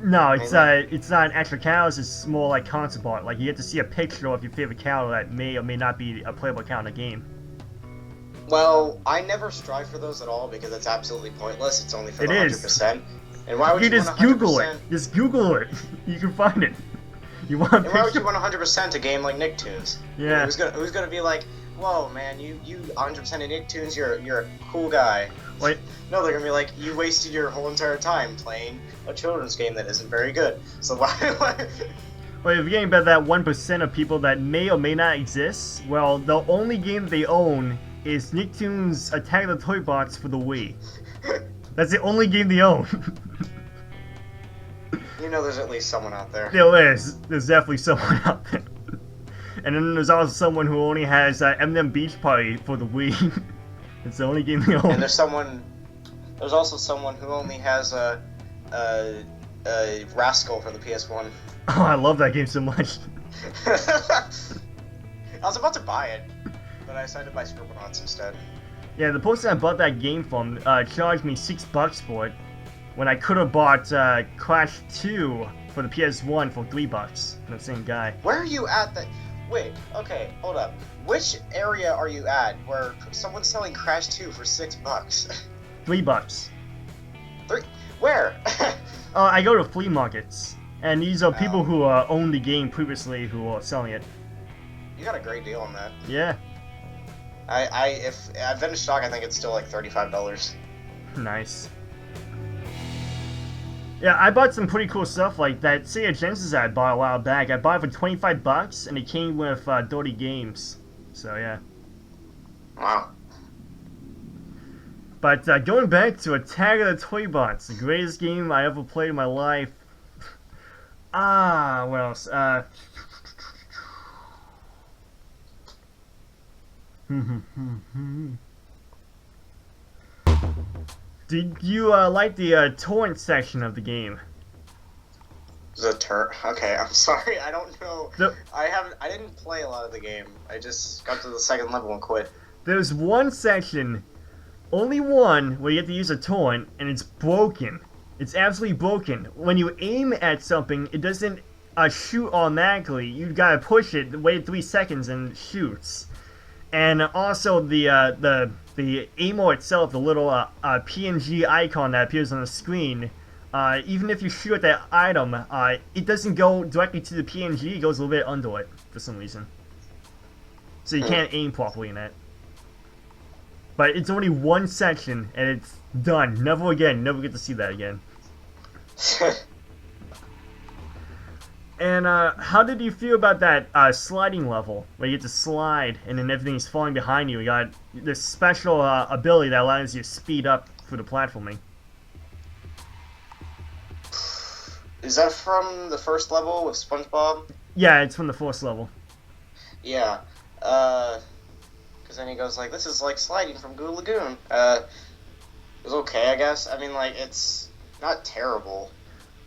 [SPEAKER 1] No, it's not an extra character. It's more like concept art. Like you get to see a picture of your favorite character that may or may not be a playable character in the game.
[SPEAKER 2] Well, I never strive for those at all because it's absolutely pointless. It's only for the 100%. And why would
[SPEAKER 1] You
[SPEAKER 2] you want
[SPEAKER 1] just
[SPEAKER 2] 100%?
[SPEAKER 1] Google it. Just Google it. You can find it. You want?
[SPEAKER 2] And why would you want 100% a game like Nicktoons?
[SPEAKER 1] Yeah.
[SPEAKER 2] Who's gonna be like, whoa, man, you 100% in Nicktoons, you're a cool guy.
[SPEAKER 1] Wait.
[SPEAKER 2] No, they're gonna be like, you wasted your whole entire time playing a children's game that isn't very good. So why?
[SPEAKER 1] Well, if you're getting about that 1% of people that may or may not exist, well, the only game they own is Nicktoons Attack of the Toybots for the Wii. That's the only game they own.
[SPEAKER 2] You know there's at least someone out there.
[SPEAKER 1] There is. There's definitely someone out there. And then there's also someone who only has M&M Beach Party for the Wii. It's the only game they own.
[SPEAKER 2] And there's also someone who only has a Rascal for the PS1.
[SPEAKER 1] Oh, I love that game so much.
[SPEAKER 2] I was about to buy it, but I decided to buy Scribblenauts instead.
[SPEAKER 1] Yeah, the person I bought that game from charged me $6 for it, when I could have bought Crash 2 for the PS1 for $3 from the same guy.
[SPEAKER 2] Where are you at that? Wait, okay, hold up. Which area are you at where someone's selling Crash 2 for $6?
[SPEAKER 1] $3.
[SPEAKER 2] Where?
[SPEAKER 1] I go to flea markets, and these are people who owned the game previously who are selling it.
[SPEAKER 2] You got a great deal on that.
[SPEAKER 1] Yeah.
[SPEAKER 2] If at vintage stock, I think it's still like $35.
[SPEAKER 1] Nice. Yeah, I bought some pretty cool stuff like that Sega Genesis I bought a while back. I bought it for $25, and it came with 30 games. So yeah.
[SPEAKER 2] Wow.
[SPEAKER 1] But going back to Attack of the Toybots, the greatest game I ever played in my life. What else? Did you like the torrent section of the game?
[SPEAKER 2] Okay, I'm sorry, I don't know.
[SPEAKER 1] The,
[SPEAKER 2] I didn't play a lot of the game. I just got to the second level and quit.
[SPEAKER 1] There's one section, only one, where you have to use a torrent, and it's broken. It's absolutely broken. When you aim at something, it doesn't shoot automatically. You gotta push it, wait 3 seconds, and it shoots. And also the ammo itself, the little PNG icon that appears on the screen, even if you shoot at that item, it doesn't go directly to the PNG, it goes a little bit under it for some reason. So you can't aim properly in it. But it's only one section, and it's done. Never again. Never get to see that again. And how did you feel about that sliding level, where you get to slide and then everything's falling behind you? You got this special ability that allows you to speed up for the platforming.
[SPEAKER 2] Is that from the first level with SpongeBob?
[SPEAKER 1] Yeah, it's from the first level.
[SPEAKER 2] Yeah. Because then he goes like, this is like sliding from Goo Lagoon. It was okay, I guess. I mean, like, it's not terrible.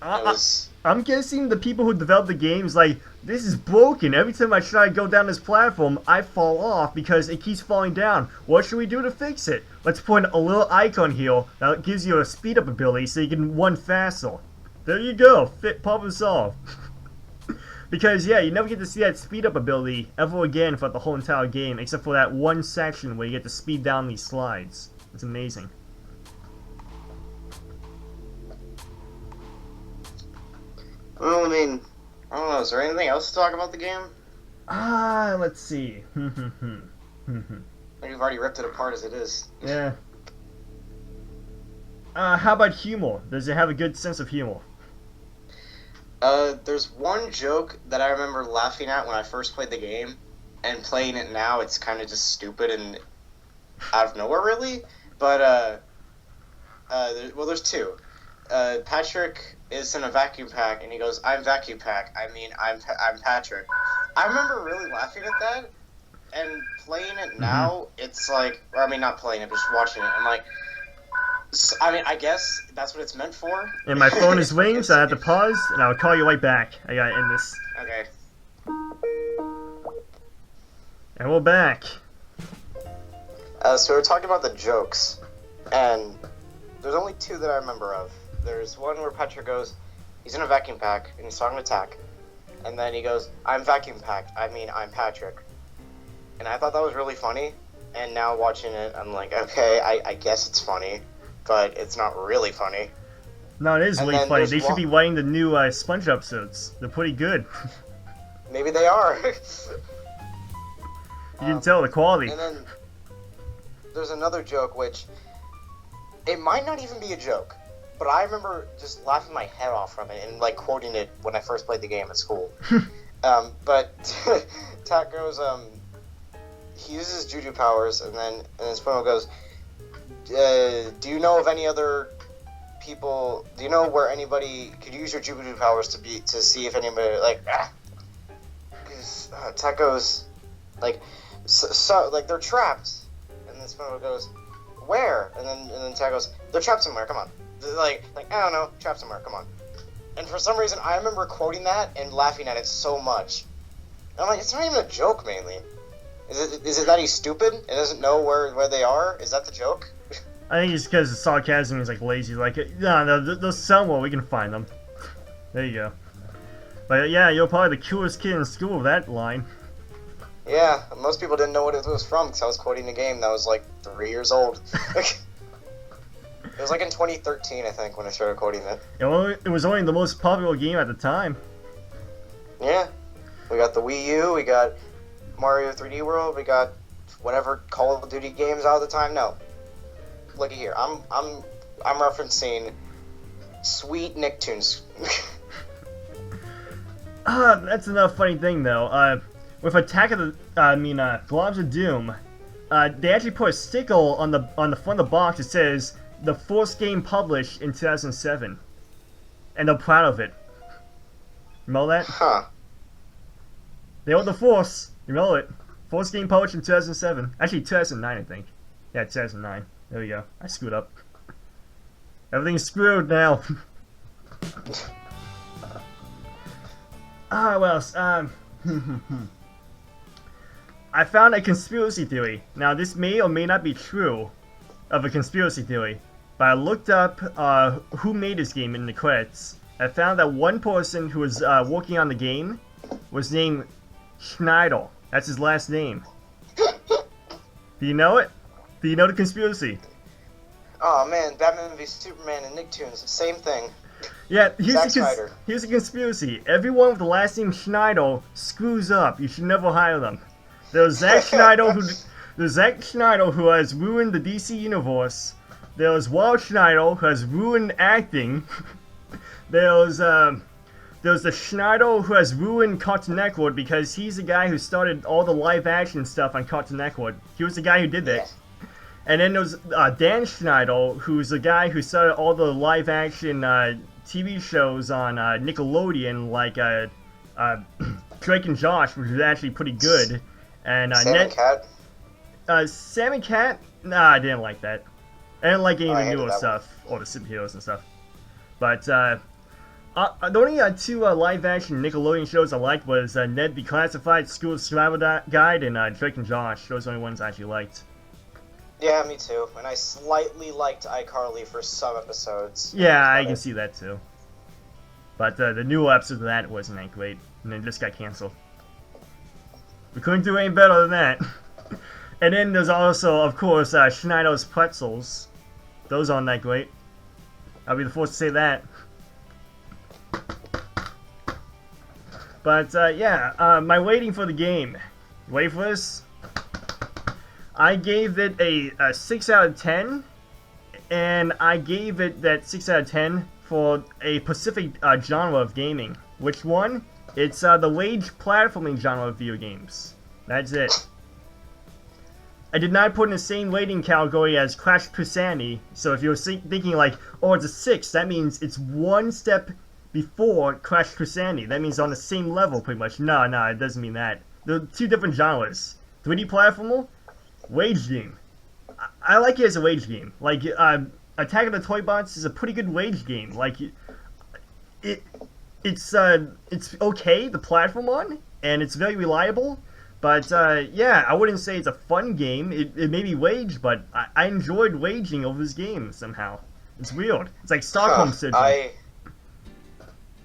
[SPEAKER 1] I'm guessing the people who developed the game is like, this is broken. Every time I try to go down this platform, I fall off because it keeps falling down. What should we do to fix it? Let's put a little icon here that gives you a speed up ability so you can run faster. There you go. Problem solved. Because, yeah, you never get to see that speed up ability ever again for the whole entire game, except for that one section where you get to speed down these slides. It's amazing.
[SPEAKER 2] Well, I mean, I don't know. Is there anything else to talk about the game?
[SPEAKER 1] Let's see.
[SPEAKER 2] You've already ripped it apart as it is.
[SPEAKER 1] Yeah. How about humor? Does it have a good sense of humor?
[SPEAKER 2] There's one joke that I remember laughing at when I first played the game, and playing it now, it's kind of just stupid and out of nowhere, really. But, there's two. Patrick is in a vacuum pack, and he goes, "I'm vacuum pack. I mean, I'm Patrick." I remember really laughing at that, and playing it now, it's like, or I mean, not playing it, but just watching it. I'm like, I mean, I guess that's what it's meant for.
[SPEAKER 1] And my phone is ringing, so I have to pause, and I'll call you right back. I gotta end this.
[SPEAKER 2] Okay.
[SPEAKER 1] And we're back.
[SPEAKER 2] So we're talking about the jokes, and there's only two that I remember of. There's one where Patrick goes, he's in a vacuum pack, and he's talking to Tack, and then he goes, "I'm vacuum packed. I mean, I'm Patrick." And I thought that was really funny, and now watching it, I'm like, okay, I guess it's funny, but it's not really funny.
[SPEAKER 1] No, it is
[SPEAKER 2] And
[SPEAKER 1] really
[SPEAKER 2] then
[SPEAKER 1] funny.
[SPEAKER 2] there's
[SPEAKER 1] They should be writing the new Sponge episodes. They're pretty good.
[SPEAKER 2] Maybe they are.
[SPEAKER 1] You can tell the quality.
[SPEAKER 2] And then there's another joke, which it might not even be a joke, but I remember just laughing my head off from it and like quoting it when I first played the game at school. But Tat goes, he uses juju powers, and then Spinel goes, do you know of any other people? Do you know where anybody could use your juju powers to see if anybody Tat goes like, so like they're trapped, and then Spinel goes, where? And then Tat goes, they're trapped somewhere. Come on, like I don't know, trapped somewhere. Come on. And for some reason, I remember quoting that and laughing at it so much. And I'm like, it's not even a joke, mainly. Is it that he's stupid and doesn't know where they are? Is that the joke?
[SPEAKER 1] I think it's because the sarcasm is like lazy. Like, no, they'll somewhere we can find them. There you go. But yeah, you're probably the coolest kid in school with that line.
[SPEAKER 2] Yeah, most people didn't know what it was from because I was quoting a game that was like 3 years old. It was like in 2013, I think, when I started quoting it.
[SPEAKER 1] It was only the most popular game at the time.
[SPEAKER 2] Yeah. We got the Wii U, we got Mario 3D World, we got whatever Call of Duty games out at the time. No. Looky here. I'm referencing sweet Nicktoons.
[SPEAKER 1] That's another funny thing though. With Attack of the Globs of Doom, they actually put a sticker on the front of the box that says the first game published in 2007, and they're proud of it. You know that?
[SPEAKER 2] Huh.
[SPEAKER 1] They own the Force. You know it. First game published in 2007. Actually, 2009, I think. Yeah, 2009. There we go. I screwed up. Everything's screwed now. What else? I found a conspiracy theory. Now, this may or may not be true of a conspiracy theory, but I looked up who made this game in the credits. I found that one person who was working on the game was named Schneider. That's his last name. Do you know it? Do you know the conspiracy?
[SPEAKER 2] Oh man, Batman v Superman and Nicktoons, same thing.
[SPEAKER 1] Yeah, here's the conspiracy. Everyone with the last name Schneider screws up. You should never hire them. There's Zack Schneider who has ruined the DC universe. There's Walt Schneider who has ruined acting. There's the Schneider who has ruined Cartoon Network because he's the guy who started all the live action stuff on Cartoon Network. He was the guy who did that.
[SPEAKER 2] Yes.
[SPEAKER 1] And then there's Dan Schneider, who's the guy who started all the live action TV shows on Nickelodeon, like Drake and Josh, which was actually pretty good. And
[SPEAKER 2] Sam and Cat?
[SPEAKER 1] Sam and Cat? Nah, I didn't like that. I didn't like any of the newer stuff, or the superheroes and stuff. But the only two live action Nickelodeon shows I liked was Ned the Classified School Survival Guide and Drake and Josh. Those are the only ones I actually liked.
[SPEAKER 2] Yeah, me too. And I slightly liked iCarly for some episodes.
[SPEAKER 1] Yeah, I can see that too. But the new episode of that wasn't that great, and then just got canceled. We couldn't do any better than that. And then there's also, of course, Schneider's Pretzels. Those aren't that great. I'll be the first to say that. But yeah, my rating for the game. You ready for this? I gave it a 6 out of 10, and I gave it that 6 out of 10 for a specific genre of gaming. Which one? It's the rage platforming genre of video games. That's it. I did not put in the same rating category as Crash Pisani, so if you're thinking like, oh, it's a 6, that means it's one step before Crash Pisani. That means on the same level, pretty much. No, it doesn't mean that. They're two different genres. 3D platformer, rage game. I like it as a rage game. Like, Attack of the Toybots is a pretty good rage game. Like, it's okay, the platform on, and it's very reliable. But yeah, I wouldn't say it's a fun game. It may be rage, but I enjoyed raging over this game somehow. It's weird. It's like Stockholm Syndrome.
[SPEAKER 2] I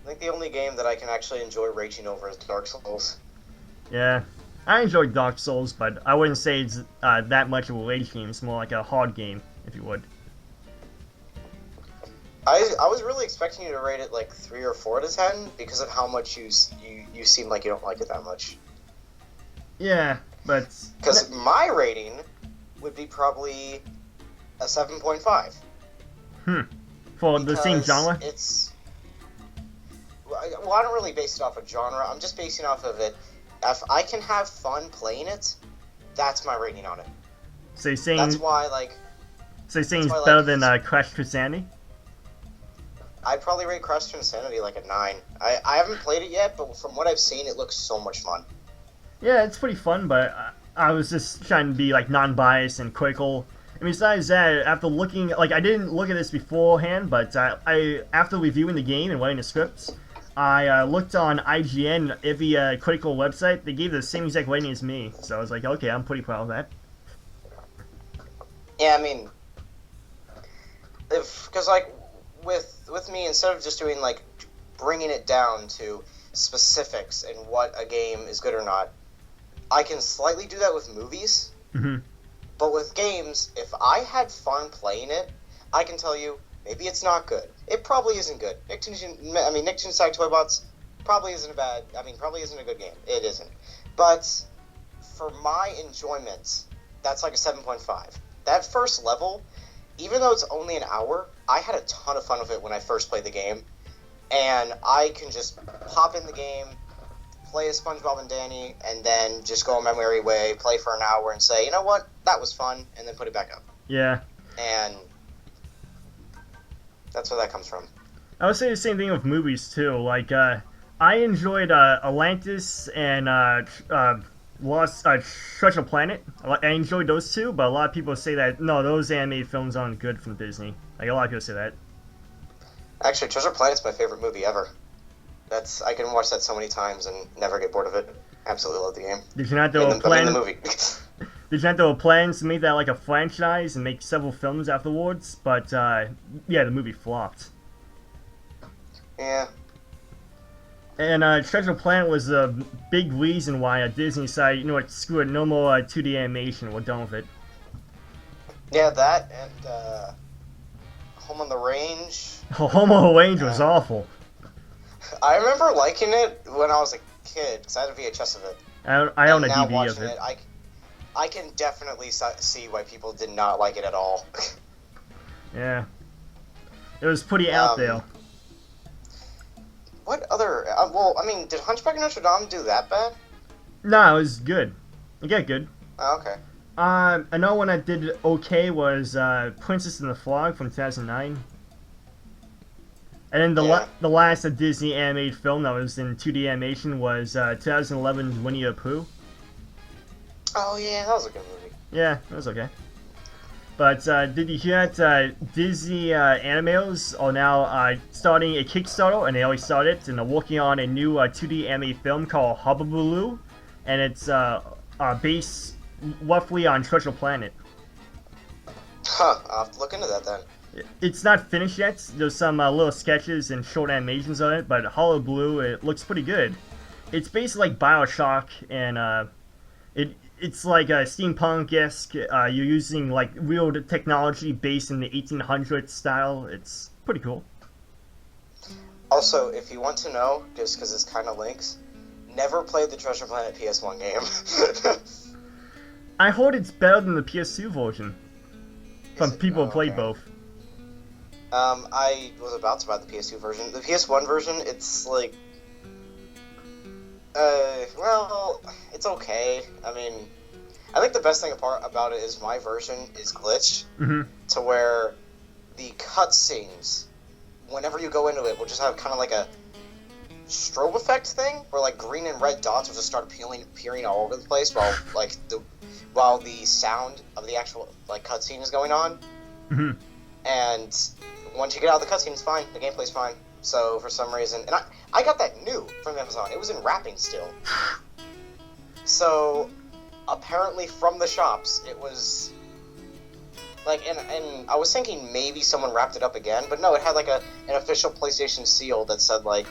[SPEAKER 2] think the only game that I can actually enjoy raging over is Dark Souls.
[SPEAKER 1] Yeah, I enjoyed Dark Souls, but I wouldn't say it's that much of a rage game. It's more like a hard game, if you would.
[SPEAKER 2] I was really expecting you to rate it like 3 or 4 to 10 because of how much you seem like you don't like it that much.
[SPEAKER 1] Yeah, but
[SPEAKER 2] because my rating would be probably a 7.5.
[SPEAKER 1] For the same genre?
[SPEAKER 2] Well, I don't really base it off of genre. I'm just basing off of it. If I can have fun playing it, that's my rating on it.
[SPEAKER 1] So you're saying
[SPEAKER 2] that's why, like.
[SPEAKER 1] So you're saying it's better than Crash to Insanity?
[SPEAKER 2] I'd probably rate Crash to Insanity like a 9. I haven't played it yet, but from what I've seen, it looks so much fun.
[SPEAKER 1] Yeah, it's pretty fun, but I was just trying to be like non-biased and critical. And besides that, after looking, like I didn't look at this beforehand, but I after reviewing the game and writing the scripts, I looked on IGN, every critical website. They gave the same exact rating as me, so I was like, okay, I'm pretty proud of that.
[SPEAKER 2] Yeah, I mean, because like with me, instead of just doing like bringing it down to specifics and what a game is good or not, I can slightly do that with movies.
[SPEAKER 1] Mm-hmm.
[SPEAKER 2] But with games, if I had fun playing it, I can tell you maybe it's not good. It probably isn't good. Nick Toon's Toybots probably isn't probably isn't a good game. It isn't. But for my enjoyment, that's like a 7.5. That first level, even though it's only an hour, I had a ton of fun with it when I first played the game. And I can just pop in the game, play as SpongeBob and Danny, and then just go on my merry way, play for an hour, and say, you know what, that was fun, and then put it back up.
[SPEAKER 1] Yeah.
[SPEAKER 2] And that's where that comes from.
[SPEAKER 1] I would say the same thing with movies, too. Like, I enjoyed Atlantis and Lost Treasure Planet. I enjoyed those two, but a lot of people say that, no, those animated films aren't good from Disney. Like, a lot of people say that.
[SPEAKER 2] Actually, Treasure Planet's my favorite movie ever. I can watch that so many times and never get bored of it. Absolutely love the game.
[SPEAKER 1] Did you not do a plan?
[SPEAKER 2] The movie.
[SPEAKER 1] Did you not do a plans to make that like a franchise and make several films afterwards? But yeah, the movie flopped.
[SPEAKER 2] Yeah.
[SPEAKER 1] And Treasure Planet was a big reason why Disney decided, you know what, screw it, no more 2D animation. We're done with it.
[SPEAKER 2] Yeah, that and Home on the Range.
[SPEAKER 1] Home on the Range was awful.
[SPEAKER 2] I remember liking it when I was a kid because I had a VHS of it.
[SPEAKER 1] I own a
[SPEAKER 2] now
[SPEAKER 1] DVD
[SPEAKER 2] watching
[SPEAKER 1] of it.
[SPEAKER 2] I can definitely see why people did not like it at all.
[SPEAKER 1] Yeah. It was pretty out there.
[SPEAKER 2] What other... well, I mean, did Hunchback of Notre Dame do that bad?
[SPEAKER 1] No, it was good. It got good.
[SPEAKER 2] Oh, okay.
[SPEAKER 1] Another one that did okay was Princess and the Frog from 2009. And then the last Disney animated film that was in 2D animation was 2011's Winnie the Pooh.
[SPEAKER 2] Oh yeah, that was a good movie.
[SPEAKER 1] Yeah, that was okay. But did you hear that Disney Animators are now starting a Kickstarter, and they already started, and they're working on a new 2D animated film called Hubbaloo, and it's based roughly on Treasure Planet.
[SPEAKER 2] Huh, I'll have to look into that then.
[SPEAKER 1] It's not finished yet. There's some little sketches and short animations on it, but Hollow Blue, it looks pretty good. It's basically like BioShock, and it's like steampunk-esque. You're using like real technology based in the 1800s style. It's pretty cool.
[SPEAKER 2] Also, if you want to know, just because it's kind of links, never played the Treasure Planet PS1 game.
[SPEAKER 1] I heard it's better than the PS2 version. From people who played both.
[SPEAKER 2] I was about to buy the PS2 version. The PS1 version, it's like... well, it's okay. I mean, I think the best thing about it is my version is glitched.
[SPEAKER 1] Mm-hmm.
[SPEAKER 2] To where the cutscenes, whenever you go into it, will just have kind of like a strobe effect thing, where like green and red dots will just start appearing all over the place while the sound of the actual like cutscene is going on.
[SPEAKER 1] Mm-hmm.
[SPEAKER 2] And once you get out of the cutscene, it's fine. The gameplay's fine. So for some reason, and I got that new from Amazon. It was in wrapping still. So apparently from the shops, it was like, and I was thinking maybe someone wrapped it up again, but no, it had like an official PlayStation seal that said like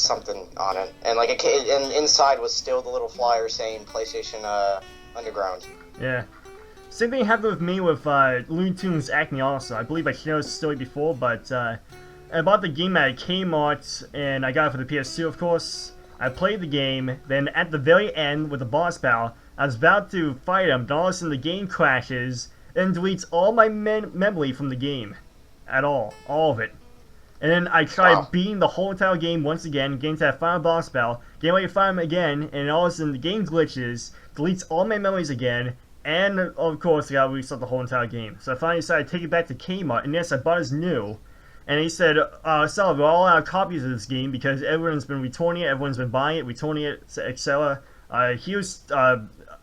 [SPEAKER 2] something on it, and like and inside was still the little flyer saying PlayStation Underground.
[SPEAKER 1] Yeah. Same thing happened with me with Looney Tunes Acne also. I believe I shared this story before, but I bought the game at Kmart, and I got it for the PS2, of course. I played the game, then at the very end with the boss battle, I was about to fight him, but all of a sudden the game crashes and deletes all my memory from the game. At all of it. And then I tried beating the whole entire game once again, getting to that final boss battle, getting ready to fight him again, and all of a sudden the game glitches, deletes all my memories again, and of course I gotta restart the whole entire game. So I finally decided to take it back to Kmart, and yes, I bought his new. And he said, "Sal, we're all out of copies of this game because everyone's been returning it, everyone's been buying it, returning it, etc. Here's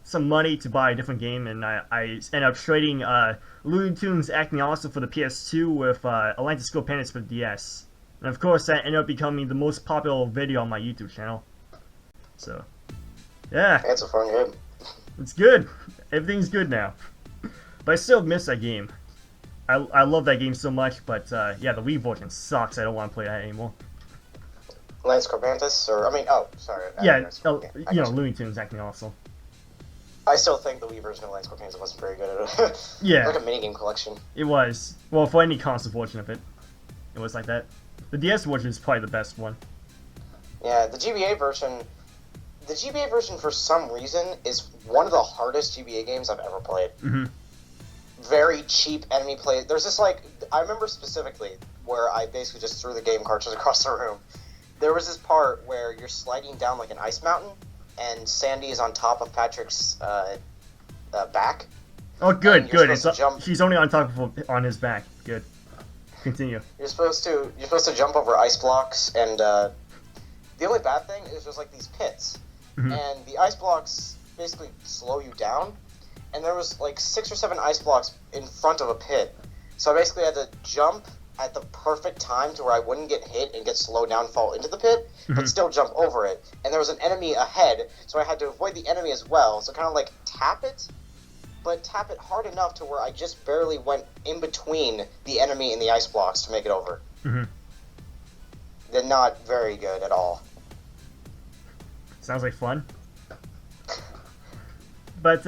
[SPEAKER 1] some money to buy a different game," and I ended up trading Looney Tunes Acne also for the PS2 with Atlantis School Panics for the DS. And of course, that ended up becoming the most popular video on my YouTube channel. So, yeah.
[SPEAKER 2] It's a fun game.
[SPEAKER 1] It's good. Everything's good now. But I still miss that game. I love that game so much, but yeah, the Wii version sucks. I don't want to play that anymore.
[SPEAKER 2] Lance Corbantis, or I mean, oh, sorry.
[SPEAKER 1] Yeah, you know, Looney Tunes Acne also.
[SPEAKER 2] I still think the Wii version of Lance Corbantis wasn't very good at it.
[SPEAKER 1] Yeah.
[SPEAKER 2] Like a minigame collection.
[SPEAKER 1] It was. Well, for any console version of it, it was like that. The DS version is probably the best one.
[SPEAKER 2] Yeah, the GBA version for some reason is one of the hardest GBA games I've ever played.
[SPEAKER 1] Mm-hmm.
[SPEAKER 2] Very cheap enemy play. There's this like, I remember specifically where I basically just threw the game cartridge across the room. There was this part where you're sliding down like an ice mountain, and Sandy is on top of Patrick's back.
[SPEAKER 1] Oh, good.
[SPEAKER 2] Jump.
[SPEAKER 1] She's only on top of on his back. Good. Continue.
[SPEAKER 2] You're supposed to jump over ice blocks, and the only bad thing is there's like these pits,
[SPEAKER 1] Mm-hmm.
[SPEAKER 2] and the ice blocks basically slow you down. And there was like 6 or 7 ice blocks in front of a pit, so I basically had to jump at the perfect time to where I wouldn't get hit and get slowed down, fall into the pit,
[SPEAKER 1] Mm-hmm.
[SPEAKER 2] but still jump over it. And there was an enemy ahead, so I had to avoid the enemy as well. So kind of like tap it, but tap it hard enough to where I just barely went in between the enemy and the ice blocks to make it over.
[SPEAKER 1] Mm-hmm.
[SPEAKER 2] They're not very good at all.
[SPEAKER 1] Sounds like fun. But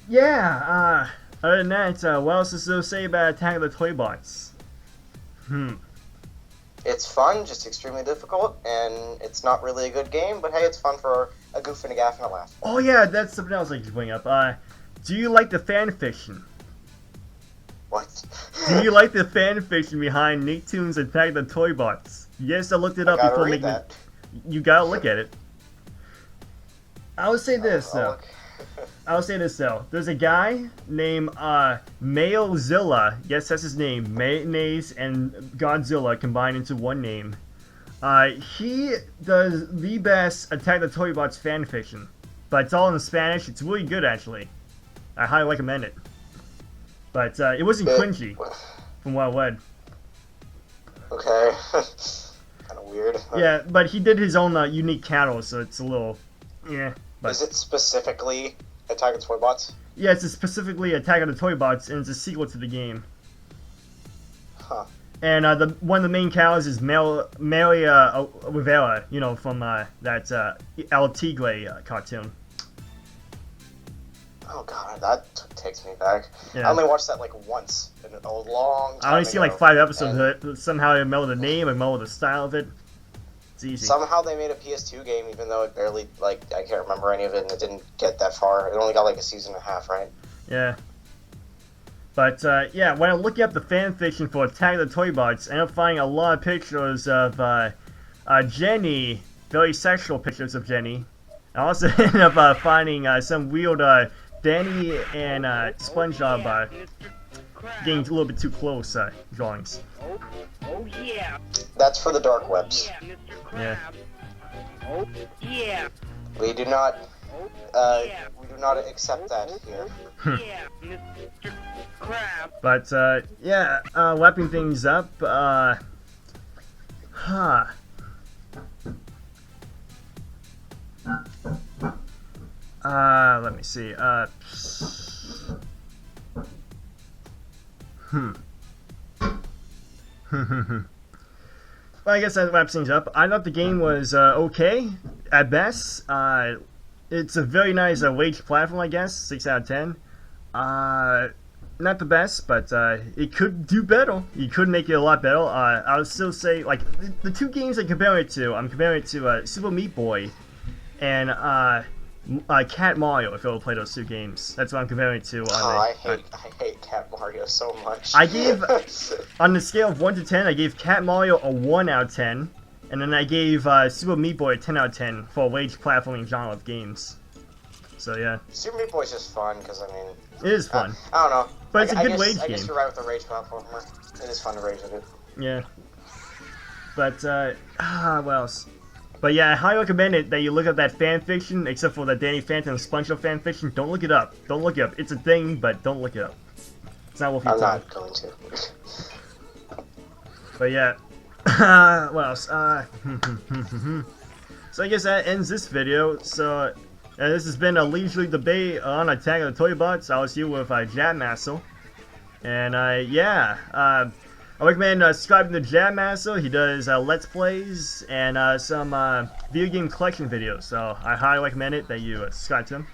[SPEAKER 1] yeah. Other than that, what else is there to say about Attack of the Toybots?
[SPEAKER 2] It's fun, just extremely difficult, and it's not really a good game, but hey, it's fun for a goof and a gaff and a laugh.
[SPEAKER 1] Oh yeah, that's something else I could bring up. Do you like the fan fiction?
[SPEAKER 2] What?
[SPEAKER 1] Do you like the fan fiction behind Nicktoons Attack of the Toybots? Yes, I looked it up before making it. You gotta look at it. I would say this though. I'll say this though. There's a guy named Mayozilla. Yes, that's his name. Mayonnaise and Godzilla combined into one name. He does the best Attack of the Toybots fanfiction. But it's all in Spanish. It's really good actually. I highly recommend it. But it wasn't cringy, from what I read.
[SPEAKER 2] Okay. Kind of weird.
[SPEAKER 1] Yeah, but he did his own unique cattle, so it's a little, yeah. But
[SPEAKER 2] is it specifically Attack of the Toybots?
[SPEAKER 1] yeah, it's specifically Attack of the Toybots, and it's a sequel to the game.
[SPEAKER 2] Huh.
[SPEAKER 1] And one of the main cows is Maria Rivera, you know, from that El Tigre cartoon.
[SPEAKER 2] Oh god, that takes me back.
[SPEAKER 1] Yeah.
[SPEAKER 2] I only watched that like once in a long time
[SPEAKER 1] I only
[SPEAKER 2] ago,
[SPEAKER 1] seen like 5 episodes of it. Somehow I remember the name, I remember the style of it. It's easy.
[SPEAKER 2] Somehow they made a PS2 game, even though it barely, like, I can't remember any of it, and it didn't get that far. It only got like a season and a half, right?
[SPEAKER 1] Yeah. But, yeah, when I look up the fanfiction for Attack of the Toybots, I end up finding a lot of pictures of Jenny, very sexual pictures of Jenny. I also end up finding some weird Danny and SpongeBob getting a little bit too close drawings.
[SPEAKER 3] Oh yeah.
[SPEAKER 2] That's for the dark webs.
[SPEAKER 3] Yeah, Mr.
[SPEAKER 1] Yeah.
[SPEAKER 3] Krabs. Oh yeah.
[SPEAKER 2] We do not,
[SPEAKER 3] Yeah.
[SPEAKER 2] we do not accept that here.
[SPEAKER 3] Yeah, Mr. Krabs.
[SPEAKER 1] But, yeah, wrapping things up, let me see, Well, I guess that wraps things up. I thought the game was okay at best. It's a very nice wage platform, I guess. 6 out of 10. Not the best, but it could do better. You could make it a lot better. I would still say, like, the two games I compare it to, I'm comparing it to Super Meat Boy and Cat Mario, if you ever play those two games. That's what I'm comparing it to.
[SPEAKER 2] I hate Cat Mario so much.
[SPEAKER 1] I gave, on the scale of 1 to 10, I gave Cat Mario a 1 out of 10, and then I gave Super Meat Boy a 10 out of 10 for a wage platforming genre of games. So yeah.
[SPEAKER 2] Super Meat Boy's just fun, because, I mean...
[SPEAKER 1] It is fun.
[SPEAKER 2] I don't know.
[SPEAKER 1] But it's a good rage
[SPEAKER 2] I
[SPEAKER 1] game.
[SPEAKER 2] guess you're right with the rage platformer. It is fun to rage into.
[SPEAKER 1] Yeah. But, what else? But yeah, I highly recommend it that you look up that fanfiction, except for the Danny Phantom SpongeBob fanfiction. Don't look it up. Don't look it up. It's a thing, but don't look it up. It's not worth your time.
[SPEAKER 2] I'm not going to.
[SPEAKER 1] But yeah. What else? So I guess that ends this video. So, this has been a leisurely debate on Attack of the Toybots. I was here with Jam Master. And, yeah. I recommend subscribing to Jam Master. He does Let's Plays and some video game collection videos. So I highly recommend it that you subscribe to him.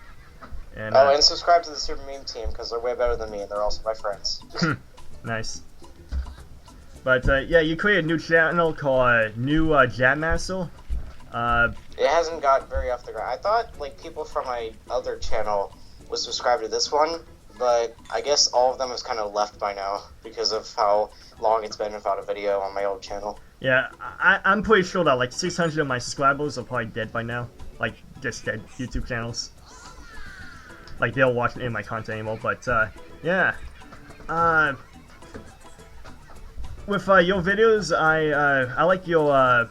[SPEAKER 1] And,
[SPEAKER 2] and subscribe to the Super Meme team because they're way better than me and they're also my friends.
[SPEAKER 1] Nice. But yeah, you created a new channel called New Jam Master.
[SPEAKER 2] It hasn't got very off the ground. I thought like people from my other channel would subscribe to this one, but I guess all of them has kind of left by now because of how long it's been without a video on my old channel.
[SPEAKER 1] Yeah, I'm pretty sure that like 600 of my subscribers are probably dead by now. Like, just dead YouTube channels. Like, they don't watch any of my content anymore, but, yeah. With your videos, I like your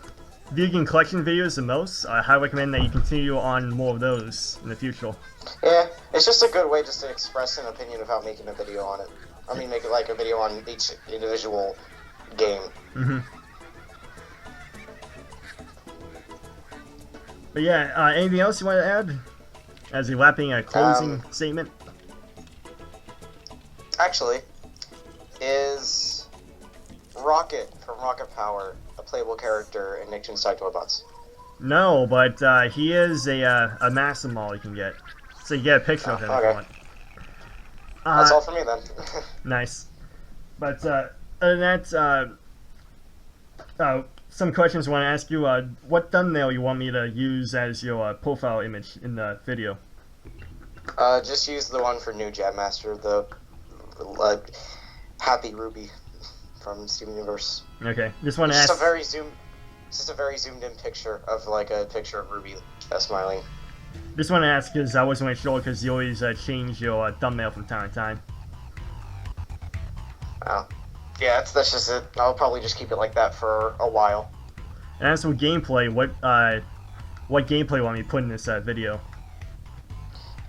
[SPEAKER 1] video game collection videos the most. I highly recommend that you continue on more of those in the future.
[SPEAKER 2] Yeah, it's just a good way just to express an opinion without making a video on it. I mean, make it like a video on each individual game.
[SPEAKER 1] Mm-hmm. But yeah, anything else you want to add? As a wrapping closing statement?
[SPEAKER 2] Actually, is Rocket from Rocket Power a playable character in Nick Inside Toybots?
[SPEAKER 1] No, but he is a master model you can get. So you get a picture of him if you want.
[SPEAKER 2] That's all for me then.
[SPEAKER 1] Nice. But other than that, some questions I want to ask you. What thumbnail you want me to use as your profile image in the video?
[SPEAKER 2] Just use the one for New Jam Master, the Happy Ruby from Steven Universe.
[SPEAKER 1] Okay, just want to ask.
[SPEAKER 2] Just a very zoomed in picture of like a picture of Ruby smiling.
[SPEAKER 1] Just want to ask because I wasn't really sure because you always change your thumbnail from time to time.
[SPEAKER 2] Oh. Yeah, that's just it. I'll probably just keep it like that for a while.
[SPEAKER 1] And as for gameplay, what gameplay you want me to put in this video?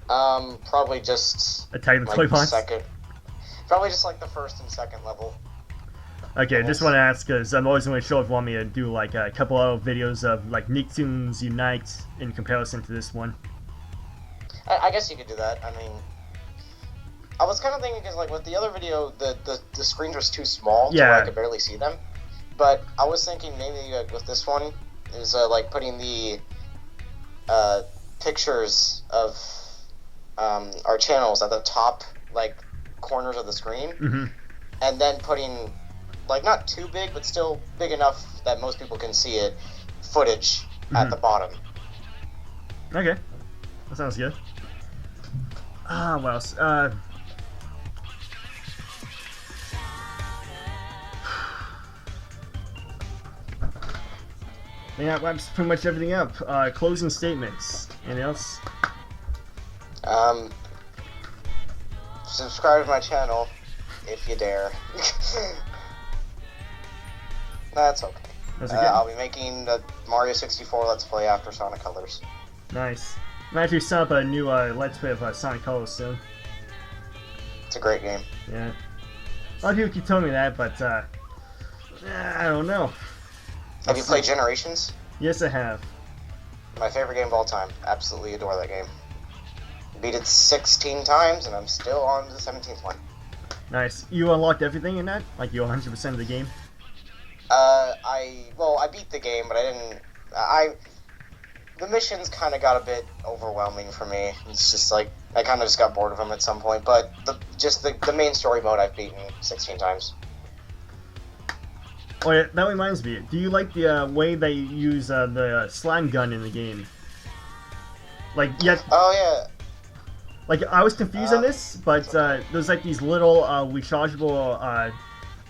[SPEAKER 2] Probably just
[SPEAKER 1] Attack of the
[SPEAKER 2] like
[SPEAKER 1] Toybots?
[SPEAKER 2] Probably just like the first and second level.
[SPEAKER 1] Okay, just want to ask because I'm always really sure if you want me to do like a couple of videos of like Nicktoons Unite in comparison to this one.
[SPEAKER 2] I guess you could do that. I mean, I was kind of thinking because like with the other video, the screens was too small to where I could barely see them. But I was thinking maybe with this one is like putting the pictures of our channels at the top like corners of the screen, and then putting like not too big but still big enough that most people can see it footage at the bottom.
[SPEAKER 1] Okay, that sounds good. What else? I think that wraps pretty much everything up. Closing statements. Anything else?
[SPEAKER 2] Subscribe to my channel if you dare. That's okay.
[SPEAKER 1] That's okay.
[SPEAKER 2] I'll be making the Mario 64 Let's Play after Sonic Colors.
[SPEAKER 1] Nice. I'm actually set up a new Let's Play of Sonic Colors soon.
[SPEAKER 2] It's a great game.
[SPEAKER 1] Yeah. A lot of people keep telling me that, but I don't know.
[SPEAKER 2] Have you played Generations?
[SPEAKER 1] Yes, I have.
[SPEAKER 2] My favorite game of all time. Absolutely adore that game. Beat it 16 times, and I'm still on the 17th one.
[SPEAKER 1] Nice. You unlocked everything in that? Like, you're 100% of the game?
[SPEAKER 2] I beat the game, but I didn't. The missions kind of got a bit overwhelming for me. It's just like I kind of just got bored of them at some point. But the main story mode I've beaten 16 times.
[SPEAKER 1] Oh yeah, that reminds me. Do you like the way they use the slime gun in the game? Like, yes.
[SPEAKER 2] Oh yeah.
[SPEAKER 1] Like, I was confused on this, but there's like these little rechargeable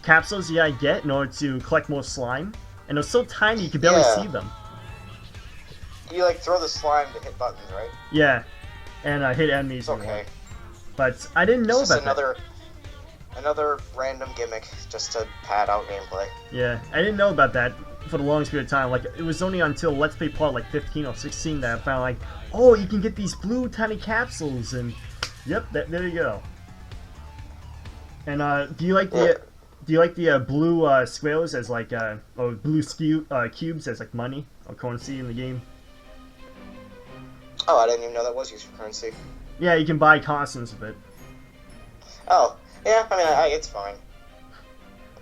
[SPEAKER 1] capsules you gotta get in order to collect more slime, and they're so tiny you can barely see them.
[SPEAKER 2] You like throw the slime to hit buttons, right?
[SPEAKER 1] Yeah, and hit enemies.
[SPEAKER 2] Okay.
[SPEAKER 1] But I didn't know about
[SPEAKER 2] another random gimmick just to pad out gameplay.
[SPEAKER 1] Yeah, I didn't know about that for the longest period of time. Like, it was only until Let's Play part like 15 or 16 that I found like, oh, you can get these blue tiny capsules, and yep, there you go. And do you like the blue squares as like or blue cubes as like money or currency in the game?
[SPEAKER 2] Oh, I didn't even know that was used for currency.
[SPEAKER 1] Yeah, you can buy costumes with it.
[SPEAKER 2] Oh, yeah. I mean, it's fine.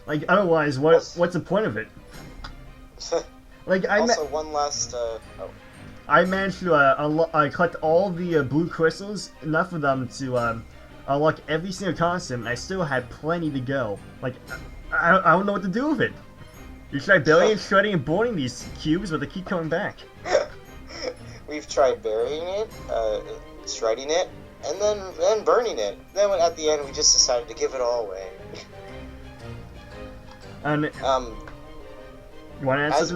[SPEAKER 1] Like, otherwise, what's the point of it? Like,
[SPEAKER 2] one last.
[SPEAKER 1] I managed to collect all the blue crystals, enough of them to unlock every single costume, and I still had plenty to go. Like, I don't know what to do with it. You try burying, shredding, and boarding these cubes, but they keep coming back.
[SPEAKER 2] We've tried burying it, shredding it, and then burning it. Then at the end, we just decided to give it all away.
[SPEAKER 1] And you want to answer
[SPEAKER 2] as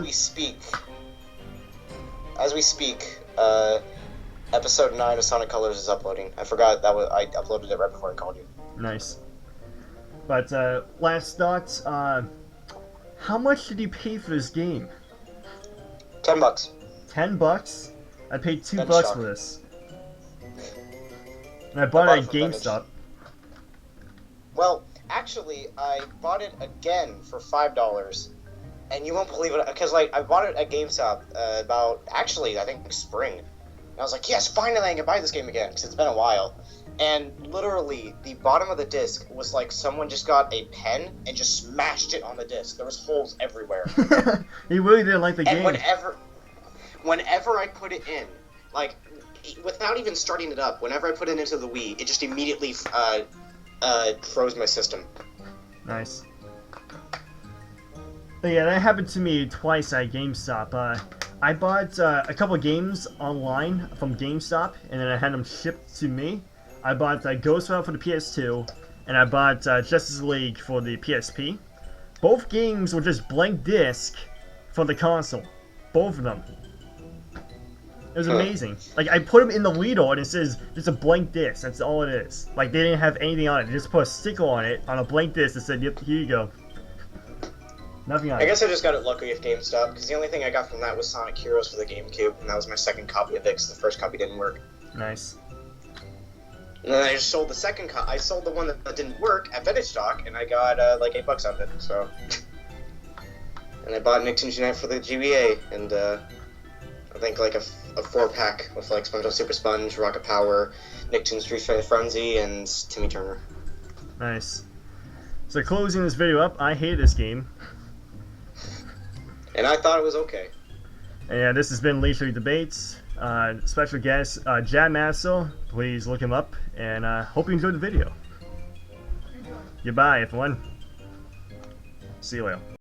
[SPEAKER 2] we speak, episode 9 of Sonic Colors is uploading. I forgot I uploaded it right before I called you.
[SPEAKER 1] Nice. But last thoughts. How much did you pay for this game?
[SPEAKER 2] $10.
[SPEAKER 1] $10? I paid $2
[SPEAKER 2] Shock.
[SPEAKER 1] for this. And I bought it at GameStop.
[SPEAKER 2] Well, actually, I bought it again for $5, and you won't believe it, because like I bought it at GameStop about I think spring. And I was like, yes, finally I can buy this game again, because it's been a while. And literally, the bottom of the disc was like someone just got a pen and just smashed it on the disc. There was holes everywhere.
[SPEAKER 1] He really didn't like the game.
[SPEAKER 2] And whenever I put it in, like, without even starting it up, whenever I put it into the Wii, it just immediately froze my system.
[SPEAKER 1] Nice. But yeah, that happened to me twice at GameStop. I bought a couple games online from GameStop, and then I had them shipped to me. I bought Ghost Rider for the PS2, and I bought Justice League for the PSP. Both games were just blank disc for the console. Both of them. It was amazing. Like, I put them in the Lido, and it says just a blank disc. That's all it is. Like, they didn't have anything on it. They just put a sticker on it, on a blank disc, that said, yep, here you go. Nothing on it.
[SPEAKER 2] I guess I just got it lucky with GameStop, because the only thing I got from that was Sonic Heroes for the GameCube, and that was my second copy of it, because the first copy didn't work.
[SPEAKER 1] Nice.
[SPEAKER 2] And then I just sold the second copy. I sold the one that didn't work at Vintage Stock, and I got like $8 out of it, so. And I bought Nicktoons Unite for the GBA, and I think like a 4-pack with like SpongeBob Super Sponge, Rocket Power, Nicktoons Street Fighter Frenzy, and Timmy Turner.
[SPEAKER 1] Nice. So closing this video up, I hate this game.
[SPEAKER 2] And I thought it was okay.
[SPEAKER 1] And yeah, this has been Leisurely Debates. Special guest, Jad Massel. Please look him up, and hope you enjoyed the video. Goodbye, everyone. See you later.